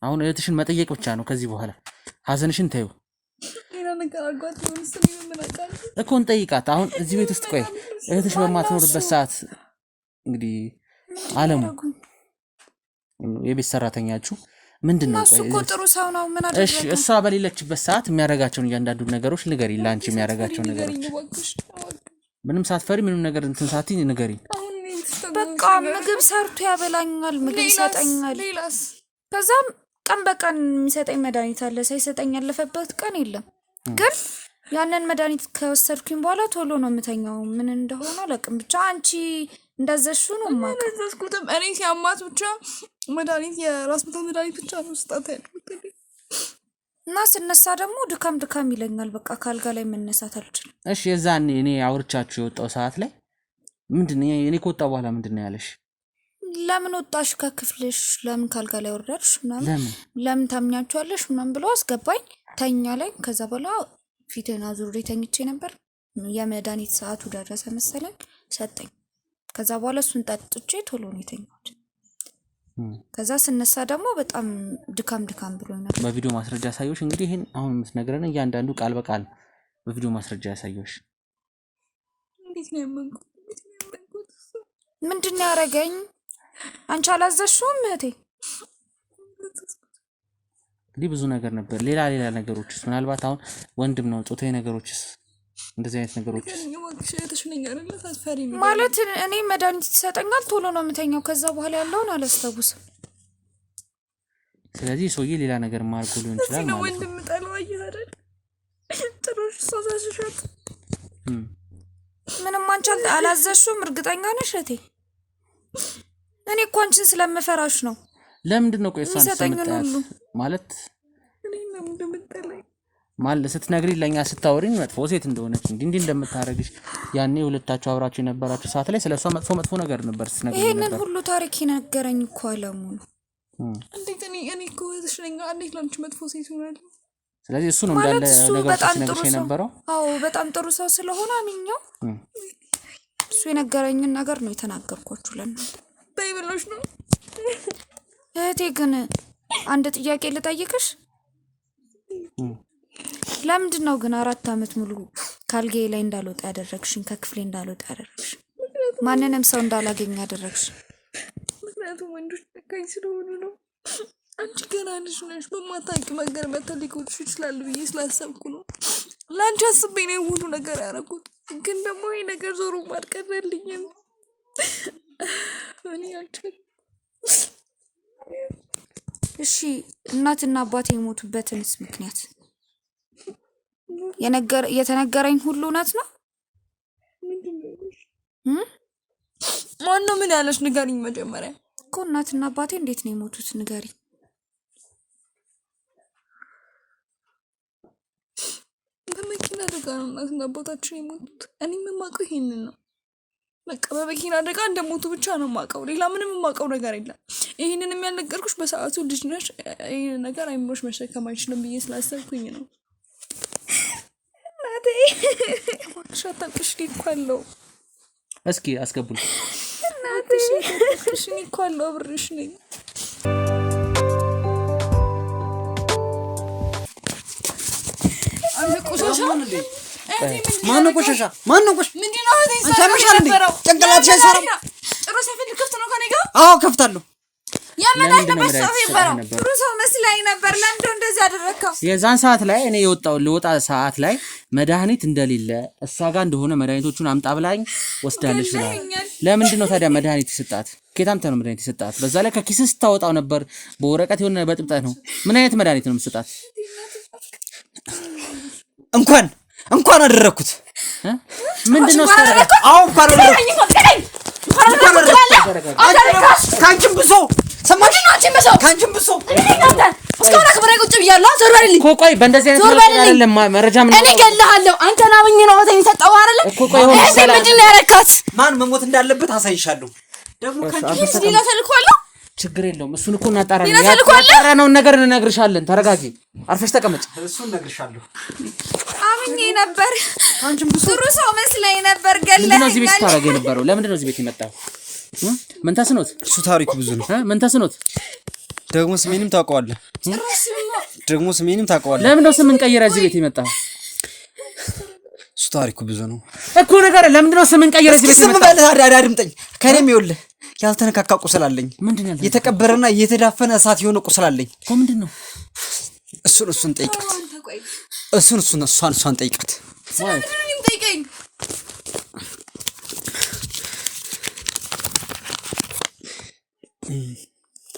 አሁን እህትሽን መጠየቅ ብቻ ነው ከዚህ በኋላ። ሀዘንሽን ተይው እኮ እንጠይቃት። አሁን እዚህ ቤት ውስጥ ቆይ እህትሽ በማትኖርበት ሰዓት እንግዲህ አለሙ የቤት ሰራተኛችሁ ምንድነው? ቆይ እሱ ጥሩ ሰው ነው። ምን አደረገ? እሺ እሷ በሌለችበት ሰዓት የሚያረጋቸውን እያንዳንዱ ነገሮች ንገሪ። ላንቺ የሚያረጋቸው ነገሮች ምንም ሳትፈሪ ምንም ነገር እንትን ሳትይ ንገሪ። በቃ ምግብ ሰርቶ ያበላኛል፣ ምግብ ይሰጠኛል። ከዛም ቀን በቀን የሚሰጠኝ መድኃኒት አለ። ሳይሰጠኝ ያለፈበት ቀን የለም። ግን ያንን መድኃኒት ከወሰድኩኝ በኋላ ቶሎ ነው የምተኛው። ምን እንደሆነ አላውቅም። ብቻ አንቺ እንዳዘሽው ነው ማለት ነው። እኔ ሲያማት ብቻ መድኃኒት የራስ ምታት መድኃኒት ብቻ ነው ስጣት ያልኩት እና ስነሳ ደግሞ ድካም ይለኛል። በቃ ካልጋ ላይ መነሳት አልችልም። እሺ የዛኔ እኔ አውርቻችሁ የወጣው ሰዓት ላይ ምንድነው እኔ ከወጣ በኋላ ምንድነው ያለሽ? ለምን ወጣሽ ከክፍልሽ? ለምን ካልጋ ላይ ወርዳሽ? ለምን ታምኛችኋለሽ? ምናምን ብሎ አስገባኝ። ተኛ ላይ ከዛ በኋላ ፊቴን አዙሬ ተኝቼ ነበር። የመድኃኒት ሰዓቱ ደረሰ መሰለኝ ሰጠኝ። ከዛ በኋላ እሱን ጠጥቼ ቶሎ ነው የተኛሁት። ከዛ ስነሳ ደግሞ በጣም ድካም ብሎኝ ነበር። በቪዲዮ ማስረጃ ያሳየሽ እንግዲህ ይሄን አሁን የምትነግረን እያንዳንዱ ቃል በቃል በቪዲዮ ማስረጃ ያሳየሽ። እንዴት ነው ያመንኩት? ምንድነው ያረገኝ? አንቺ አላዘሽውም እህቴ? እንግዲህ ብዙ ነገር ነበር። ሌላ ነገሮችስ ምናልባት አሁን ወንድም ነው ጾታዊ ነገሮችስ እንደዚህ አይነት ነገሮችስ ማለት እኔ መድኃኒት ይሰጠኛል፣ ቶሎ ነው የምተኛው። ከዛ በኋላ ያለውን አላስታውስም። ስለዚህ ሰውዬ ሌላ ነገር ማርጎ ሊሆን ይችላል ማለት ነው። ወንድም ጠላው አይደል? ጥሩሽ ሳዛሽሻት ምንም አንቺ አላዘሽውም? እርግጠኛ ነሽ እህቴ? እኔ እኮ አንቺን ስለምፈራሽ ነው። ለምንድን ነው ቆይ እሷን ሰምጣት ማለት ማለት ስትነግሪ ለኛ ስታወሪኝ መጥፎ ሴት እንደሆነች እንዲህ እንደምታረግሽ ያኔ ሁለታችሁ አብራችሁ የነበራችሁ ሰዓት ላይ ስለሷ መጥፎ ነገር ነበር ስትነግሪ ነበር። ይሄንን ሁሉ ታሪክ ይነገረኝ እኮ አለሙ ነው። እንዴት እኔ እኮ ተሽለኛ እንዴት ላንቺ መጥፎ ሴት ሆናል? ስለዚህ እሱ ነው እንዳለ ነገሮች ሲነግርሽ የነበረው። አዎ በጣም ጥሩ ሰው ስለሆነ አምኛው እሱ የነገረኝን ነገር ነው የተናገርኳችሁ ለእናንተ። ባይብሎሽ ነው እህቴ። ግን አንድ ጥያቄ ልጠይቅሽ። ለምንድን ነው ግን 4 ዓመት ሙሉ ካልጌ ላይ እንዳልወጣ ያደረግሽኝ? ከክፍሌ እንዳልወጣ ያደረግሽ? ማንንም ሰው እንዳላገኝ ያደረግሽ? ምክንያቱም ወንዶች ተካኝ ስለሆኑ ነው። አንቺ ገና ልጅ ነሽ። በማታውቂ መንገድ መተሊኮች ይችላል ብዬ ስላሰብኩ ነው። ላንቺ አስቤ ነው ሁሉ ነገር ያደረኩት። ግን ደግሞ ይሄ ነገር ዞሮ ማድቀርልኝም እኔ አልችልም። እሺ እናትና አባቴ የሞቱበትንስ ምክንያት የተነገረኝ ሁሉ እውነት ነው? ማነው ምን ያለሽ? ንገሪኝ መጀመሪያ እኮ እናትና አባቴ እንዴት ነው የሞቱት? ንገሪኝ። በመኪና አደጋ ነው እናትና አባታችን የሞቱት። እኔም የማውቀው ይሄንን ነው። በቃ በመኪና አደጋ እንደሞቱ ብቻ ነው የማውቀው። ሌላ ምንም የማውቀው ነገር የለም። ይሄንን የሚያልነገርኩሽ በሰዓቱ ልጅ ነሽ፣ ይሄን ነገር አይምሮሽ መሸከም አይችልም ብዬ ስላሰብኩኝ ነው። እናቴ ሻታልቅሽ ሊኳለው እስኪ አስገቡልኝ። እናቴ ሻታልቅሽ ሊኳለው አብርሽ ነኝ። ይሆን እንዴ? ማነው ቆሻሻ? ማነው ቆሻሻ? ምንድነው ጭንቅላትሽ አይሰራም? ጭራሽ ፈልግ ክፍት ነው ከኔ ጋር? አዎ ከፍታለሁ። ያመናል በሰው ይበራው ጥሩ ሰው መስላኝ ነበር። ለምንድነው እንደዚህ አደረከው? የዛን ሰዓት ላይ እኔ ልወጣ ሰዓት ላይ መድኃኒት እንደሌለ እሷ ጋር እንደሆነ መድኃኒቶቹን አምጣ ብላኝ ወስዳለች ብላ። ለምንድን ነው ታዲያ መድኃኒት ይሰጣት? ከታምተ ነው መድኃኒት ይሰጣት? በዛ ላይ ከኪስስ ታወጣው ነበር በወረቀት የሆነ በጥብጠት ነው። ምን አይነት መድኃኒት ነው የምትሰጣት? እንኳን አደረኩት። ምንድነው ታዲያ? አዎ እንኳን አደረኩት። ካንቺም ብሶ ሰማሽ ነው። ካንቺም ብሶ እስካሁን አክብሬ ቁጭ ብያለሁ። ዞር በልልኝ። ቆይ በእንደዚህ አይነት ነገር አይደለም መረጃ ምን እኔ እገልሃለሁ። አንተን አምኜ ነው ወተን የሰጠው አይደለ? ቆይ ሆነ ሰላም ምንድን ነው ያረካት? ማን መሞት እንዳለበት አሳይሻለሁ። ደግሞ ካንቺ ሌላ ተልኳለሁ። ችግር የለውም። እሱን እኮ እናጣራለን። ያጣራነውን ነገር እንነግርሻለን። ተረጋጊ፣ አርፈሽ ተቀመጭ። እሱን እነግርሻለሁ። አምኜ ነበር። አንቺም ጥሩ ሰው መስለኝ ነበር። ገለኸኝ። ምንድን ነው እዚህ ቤት ታረገ የነበረው? ለምንድን ነው እዚህ ቤት የመጣው? ምን ተስኖት? እሱ ታሪኩ ብዙ ነው። ምን ተስኖት? ደግሞ ስሜንም ታውቀዋለህ። ለምን ነው ስምን ቀይረህ እዚህ ቤት የመጣው? እሱ ታሪኩ ብዙ ነው እኮ ነገር። ለምንድን ነው ስምን ቀይረህ እዚህ ቤት የመጣው? ስም በል አድምጠኝ። ከኔም ይኸውልህ ያልተነካካ ቁስል አለኝ። ምንድነው? የተቀበረና የተዳፈነ እሳት የሆነ ቁስል አለኝ እኮ። ምንድነው? እሱን ጠይቃት። እሷን ጠይቃት። ስለምንድነው ጠይቀኝ?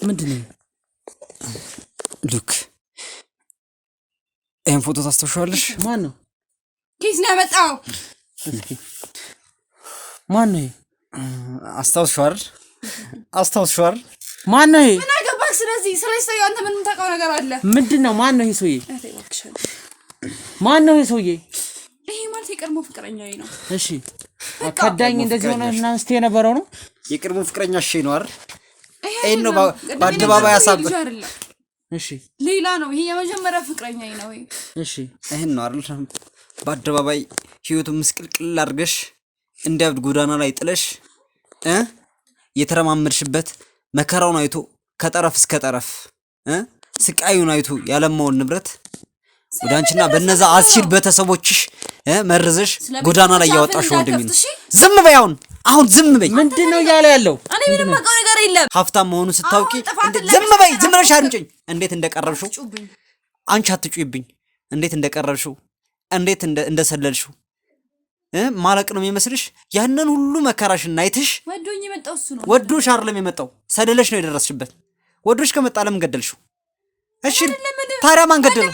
ምንድነው? ሉክ ይሄን ፎቶ ታስተውሻለሽ? ማን ነው? ኬስ ነው ያመጣው? ማን ነው? አስታውሻል? ማን ነው? ምን አገባክ? ስለዚህ ሰው አንተ ምን የምታውቀው ነገር አለ? ምንድነው? ማን ነው ይሄ ሰውዬ? ማን ነው ይሄ ሰውዬ? ይሄ ማለት የቀድሞ ፍቅረኛዬ ነው። እሺ አካዳኝ እንደዚህ ሆነ እና እስቲ የነበረው ነው የቀድሞ ፍቅረኛ። እሺ ነው አይደል? ይሄ ነው በአደባባይ ያሳብ። እሺ ሌላ ነው። ይሄ የመጀመሪያ ፍቅረኛዬ ነው። እሺ ይሄን ነው አይደል? በአደባባይ ህይወቱን ምስቅልቅል አድርገሽ እንዲያብድ ጎዳና ላይ ጥለሽ የተረማመድሽበት መከራውን አይቶ ከጠረፍ እስከ ጠረፍ ስቃዩን አይቶ ያለማውን ንብረት ወደ አንቺና በነዛ አሲድ ቤተሰቦችሽ መርዘሽ ጎዳና ላይ ያወጣሽ ወንድሜ ነው። ዝም በይ አሁን ዝም በይ። ምንድነው ያለ ያለው? እኔ ምንም ማውቀው ነገር የለም። ሀብታም መሆኑን ስታውቂ ዝም በይ። ዝም ብለሽ አድምጪኝ። እንዴት እንደቀረብሽው አንቺ አትጩይብኝ። እንዴት እንደቀረብሽው እንዴት እንደሰለልሽው ማለቅ ነው የሚመስልሽ? ያንን ሁሉ መከራሽን አይተሽ ወዶኝ የመጣው እሱ ነው። ወዶሽ አይደለም የመጣው፣ ሰደለሽ ነው የደረስሽበት። ወዶሽ ከመጣ ለምን ገደልሽው? እሺ ታዲያ ማን ገደለው?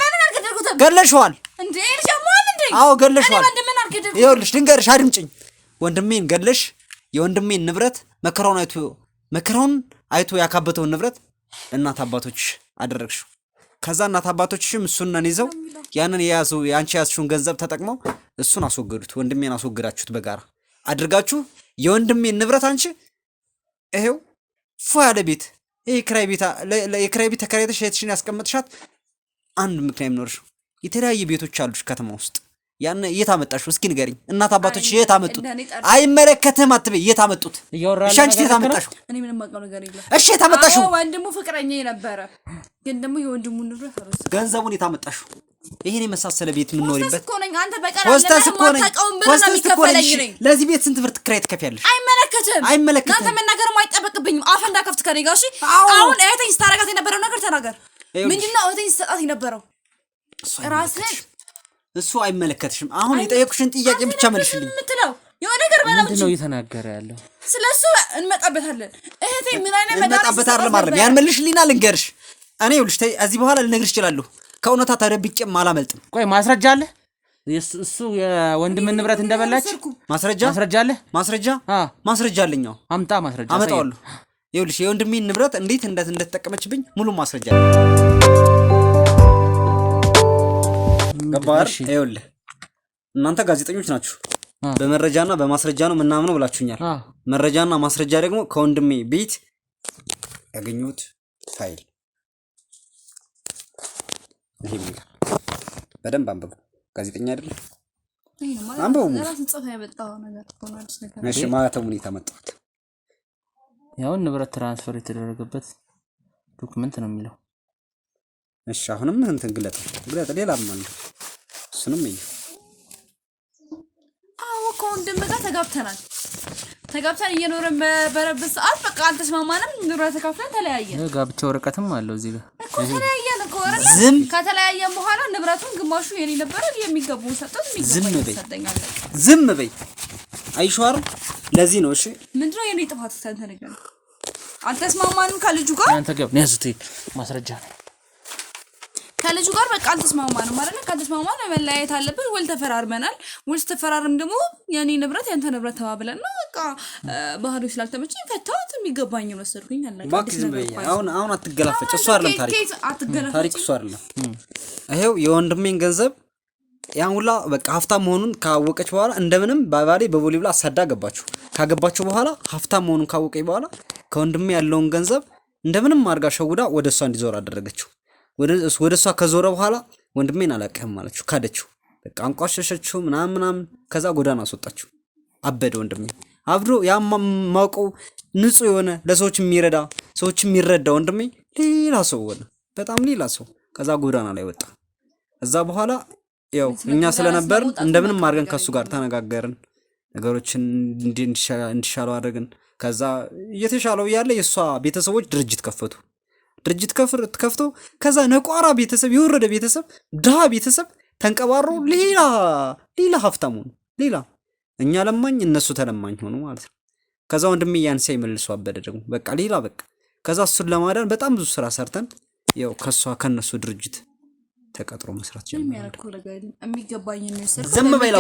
ገለሽዋል እንዴ? ልጅማን እንዴ? አዎ ገለሽዋል። ወንድሜን አልገደልኩት። ይኸውልሽ ድንገርሽ አድምጪኝ። ወንድሜን ገለሽ የወንድሜን ንብረት መከራውን አይቶ ያካበተውን ንብረት እናት አባቶችሽ አደረግሽው። ከዛ እናት አባቶችሽም እሱን ይዘው ያንን የአንቺ ያዝሽውን ገንዘብ ተጠቅመው እሱን አስወገዱት። ወንድሜን አስወገዳችሁት በጋራ አድርጋችሁ። የወንድሜን ንብረት አንቺ ይሄው ፏ ያለ ቤት የክራይ ቤት ተከራይተሽ እህትሽን ያስቀመጥሻት አንድ ምክንያት ኖርሽ። የተለያየ ቤቶች አሉሽ ከተማ ውስጥ። ያን የት አመጣሽው? እስኪ ንገሪኝ። እናት አባቶችሽ የት አመጡት? አይመለከትህም አትበይ። የት አመጡት? እሺ አንቺ የት አመጣሽው? እኔ ምንም ማውቀው ነገር የለም። እሺ የት አመጣሽው? ወንድሙ ፍቅረኛዬ ነበረ፣ ግን ደግሞ የወንድሙን ንብረት አረሰ። ገንዘቡን የት አመጣሽው? ይሄን የመሳሰለ ቤት ምን ኖርበት? ወስተስ እኮ ነኝ። ለዚህ ቤት ስንት ብር ትከራይ ትከፍያለሽ? አይመለከትም። አንተ መናገር አይጠበቅብኝም። አፍ እንዳከፍት ከኔ ጋር። እሺ አሁን እህቴን ስታረጋት የነበረው ነገር ተናገር። ምንድነው እህቴን ስታጣት የነበረው? ራስህ እሱ አይመለከትሽም። አሁን የጠየቁሽን ጥያቄ ብቻ መልሽልኝ። ምትለው የሆነ ነገር ምንድነው እየተናገረ ያለው? ስለሱ እንመጣበታለን። እህቴ ምን አይነት እንመጣበት አይደለም። ያን መልሽልኝና ልንገርሽ። እኔ ይኸውልሽ እዚህ በኋላ ልነግርሽ እችላለሁ። ከእውነታ ተደብቄም አላመልጥም። ቆይ ማስረጃ አለ? እሱ የወንድምን ንብረት እንደበላች ማስረጃ አለ? ማስረጃ አለኝ። አምጣ። ማስረጃ አመጣዋለሁ። ይኸውልሽ የወንድሜን ንብረት እንዴት እንደተጠቀመችብኝ ሙሉ ማስረጃ ገባር። ይኸውልህ እናንተ ጋዜጠኞች ናችሁ። በመረጃና በማስረጃ ነው ምናምነው ብላችሁኛል። መረጃና ማስረጃ ደግሞ ከወንድሜ ቤት ያገኙት ፋይል ይሄ በደንብ አንብቡ። ጋዜጠኛ አይደል? አንብቡ። እሺ ማለተው ምን ተመጣጣ? ያው ንብረት ትራንስፈር የተደረገበት ዶክመንት ነው የሚለው። እሺ አሁንም እንትን ግለጥ ሌላም አለ። እሱንም ከወንድም ጋር ተጋብተን እየኖረን በረብስ ሰዓት በቃ አልተስማማንም ንብረት ተካፍለን ተለያየን ጋብቻ ወረቀትም አለው እዚህ ጋር እኮ ተለያየን እኮ ወረቀት ከተለያየን በኋላ ንብረቱን ግማሹ የኔ ነበር የሚገባው ሰጠት የሚገባው ሰጠኛል ዝም በይ አይሻር ለዚህ ነው እሺ ምንድነው የኔ ጥፋት ተንተነገረ አልተስማማንም ከልጁ ጋር አንተ ገብ ነው ያዝቲ ማስረጃ ነው ከልጁ ጋር በቃ አልተስማማንም ማለት ነው ካልተስማማን መለያየት አለብን ወል ተፈራርመናል ወል ተፈራርም ደግሞ የኔ ንብረት ያንተ ንብረት ተባብለን ነው በቃ ባህሪው ስላልተመቸኝ ፈታሁት የሚገባኝ ወሰድኩኝ አለቀ አሁን አትገላፈጭ እሱ አይደለም ታሪክ እሱ አይደለም ይሄው የወንድሜን ገንዘብ ያን ሁላ በቃ ሀፍታም መሆኑን ካወቀች በኋላ እንደምንም ባባሪ በቦሊ ብላ አሳዳ ገባችሁ ካገባችሁ በኋላ ሀፍታም መሆኑን ካወቀኝ በኋላ ከወንድሜ ያለውን ገንዘብ እንደምንም አርጋ ሸውዳ ወደሷ እንዲዞር አደረገችው ወደሷ ከዞረ በኋላ ወንድሜን አላቀህም ማለችው ካደችው በቃ አንቋሸሸችው ምናምን ከዛ ጎዳና አስወጣችው አበደ ወንድሜ አብዶ ያማውቀው ንጹህ የሆነ ለሰዎች የሚረዳ ወንድሜ ሌላ ሰው ሆነ በጣም ሌላ ሰው ከዛ ጎዳና ላይ ወጣ እዛ በኋላ ያው እኛ ስለነበር እንደምንም አድርገን ከሱ ጋር ተነጋገርን ነገሮችን እንዲሻለው አድርገን ከዛ እየተሻለው ያለ የሷ ቤተሰቦች ድርጅት ከፍቶ ከዛ ነቋራ ቤተሰብ የወረደ ቤተሰብ ድሃ ቤተሰብ ተንቀባሮ ሌላ ሀብታም ሆኑ ሌላ እኛ ለማኝ እነሱ ተለማኝ ሆኑ ማለት ነው ከዛ ወንድሜ ያን ሳይመልሱ አበደ ደግሞ በቃ ከዛ እሱን ለማዳን በጣም ብዙ ስራ ሰርተን ያው ከነሱ ድርጅት ተቀጥሮ መስራት ጀመረ ዝም በይ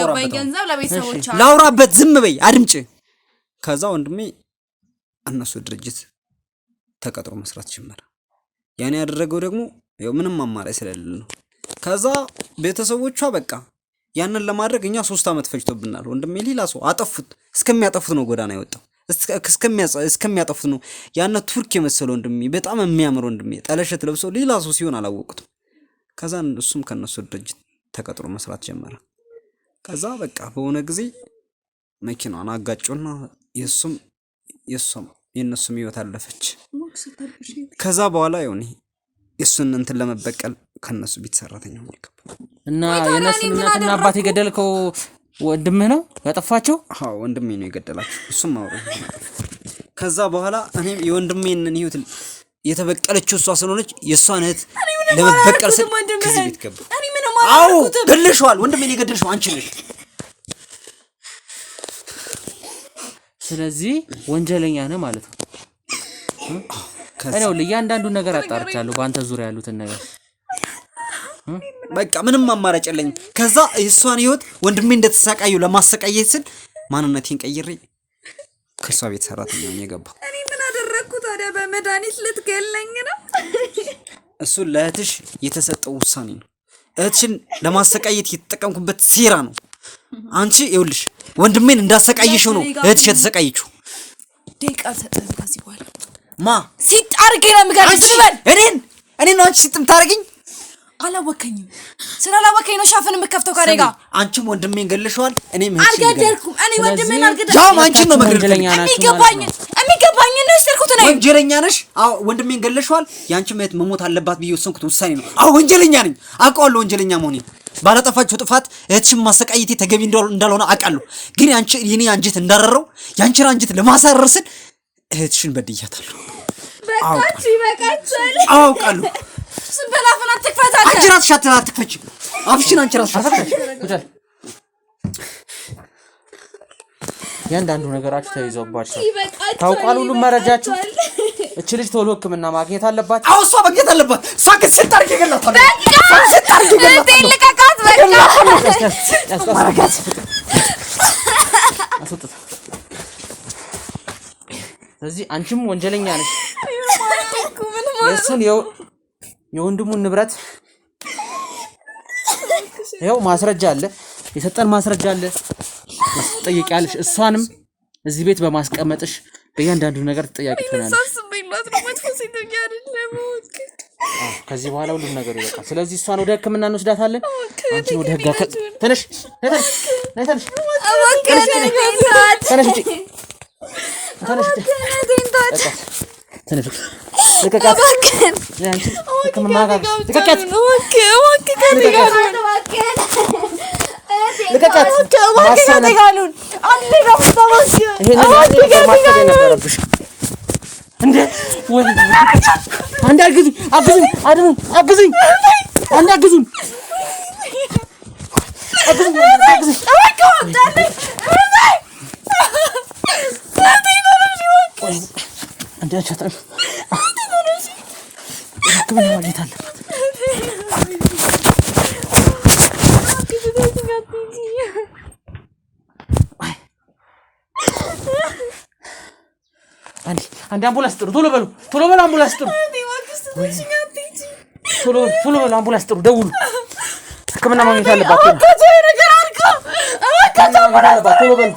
ላውራበት ዝም በይ አድምጪ ከዛ ወንድሜ እነሱ ድርጅት ተቀጥሮ መስራት ጀመረ ያኔ ያደረገው ደግሞ ያው ምንም አማራጭ ስለሌለ ነው ከዛ ቤተሰቦቿ በቃ ያንን ለማድረግ እኛ 3 አመት ፈጅቶብናል ወንድሜ ሌላ ሰው አጠፉት እስከሚያጠፉት ነው ጎዳና ያወጣው እስከሚያጠፉት ነው ያነ ቱርክ የመሰለው ወንድሜ በጣም የሚያምር ወንድሜ ጠለሸት ለብሶ ሌላ ሰው ሲሆን አላወቁትም ከዛ እሱም ከነሱ ድርጅት ተቀጥሮ መስራት ጀመረ ከዛ በቃ በሆነ ጊዜ መኪናውን አጋጨውና የነሱም ህይወት አለፈች ከዛ በኋላ ይሁን የሱን እንትን ለመበቀል ከነሱ ቤት ሰራተኛ ሆነ እና የነሱን እናትና አባት የገደልከው ወንድምህ ነው ያጠፋቸው አዎ ወንድሜ ነው የገደላቸው እሱም አውሩ ከዛ በኋላ እኔም የወንድሜን ህይወት የተበቀለችው እሷ ስለሆነች የሷን እህት ለመበቀል ከዚህ ቤት ገባ አዎ ገለሽዋል ወንድሜን የገደልሽው አንቺ ነሽ ስለዚህ ወንጀለኛ ነህ ማለት ነው እኔው ለእያንዳንዱ ነገር አጣርቻለሁ በአንተ ዙሪያ ያሉትን ነገር በቃ ምንም አማራጭ የለኝም ከዛ የሷን ህይወት ወንድሜ እንደተሳቃዩ ለማሰቃየት ስል ማንነቴን ቀይሬ ከሷ ቤት ሰራተኛ ነኝ የገባው እኔ ምን አደረኩ ታዲያ በመድኃኒት ልትገለኝ ነው እሱ ለእህትሽ የተሰጠው ውሳኔ ነው እህትሽን ለማሰቃየት የተጠቀምኩበት ሴራ ነው አንቺ ይኸውልሽ ወንድሜን እንዳሰቃየሽው ነው እህትሽ የተሰቃየችው ደቂቃ ሰጠን ከዚህ በኋላ ማ ሲጣርገ ለምጋብዝ ዝበል እኔ ነው አንቺ ሲጥም ታርገኝ አላወከኝም ስላላወከኝ ነው ሻፈን የምከፍተው ካሬጋ አንቺም ወንድሜን ገለሽዋል እኔም አልገደልኩም እኔ ወንድሜን አልገደልኩም ያው አንቺ ነው መገደለኛ ናችሁ የሚገባኝ ነው እስልኩት ነው ወንጀለኛ ነሽ አዎ ወንድሜን ገለሽዋል ያንቺ መት መሞት አለባት ብዬ ወሰንኩት ውሳኔ ነው አዎ ወንጀለኛ ነኝ አውቀዋለሁ ወንጀለኛ መሆኔን ባላጠፋችሁ ጥፋት እህትሽን ማሰቃየቴ ተገቢ እንዳልሆነ አውቃለሁ ግን ያንቺ የኔ አንጀት እንዳረረው ያንቺን አንጀት ለማሳረር ስል እህትሽን በድያታለሁ በቃች አውቃለሁ ስንበላፈና ተከፈታ አንቺ ራስሽ አትክፈች አፍሽን አንቺ ራስሽ አትክፈች ያንዳንዱ ነገራችሁ ተይዞባችሁ ታውቃሉ ሁሉ መረጃችሁ እቺ ልጅ ቶሎ ህክምና ማግኘት አለባት አው እሷ ማግኘት አለባት እሷ ግን ስታርግ ይገላታል ልቀቃት በቃ ስለዚህ አንቺም ወንጀለኛ ነሽ የሱን የወንድሙን ንብረት ያው ማስረጃ አለ የሰጠን ማስረጃ አለ ትጠይቂያለሽ እሷንም እዚህ ቤት በማስቀመጥሽ በእያንዳንዱ ነገር ትጠይቂ ትሆናለሽ ከዚህ በኋላ ሁሉም ነገር ይበቃል ስለዚህ እሷን ወደ ህክምና እንወስዳታለን አንቺ ወደ ህግ ተነሽ ልቀቃት ህክምና ጋር ልቀቃት ልቀቃት። ማሰነ ጋሉን አንዴ ነው ተባስ ማሰነ ነበረብሽ እንዴ? ወይ አንድ አግዙኝ፣ አግዙኝ፣ አግዙኝ፣ አንድ አግዙኝ፣ አግዙኝ፣ አንድ አቻታ ምን ማለት አለበት? አንድ አምቡላንስ ጥሩ፣ ቶሎ በሉ አምቡላንስ ጥሩ፣ ቶሎ በሉ አምቡላንስ ጥሩ፣ ደውሉ። ሕክምና ማግኘት አለባት። ቶሎ በሉ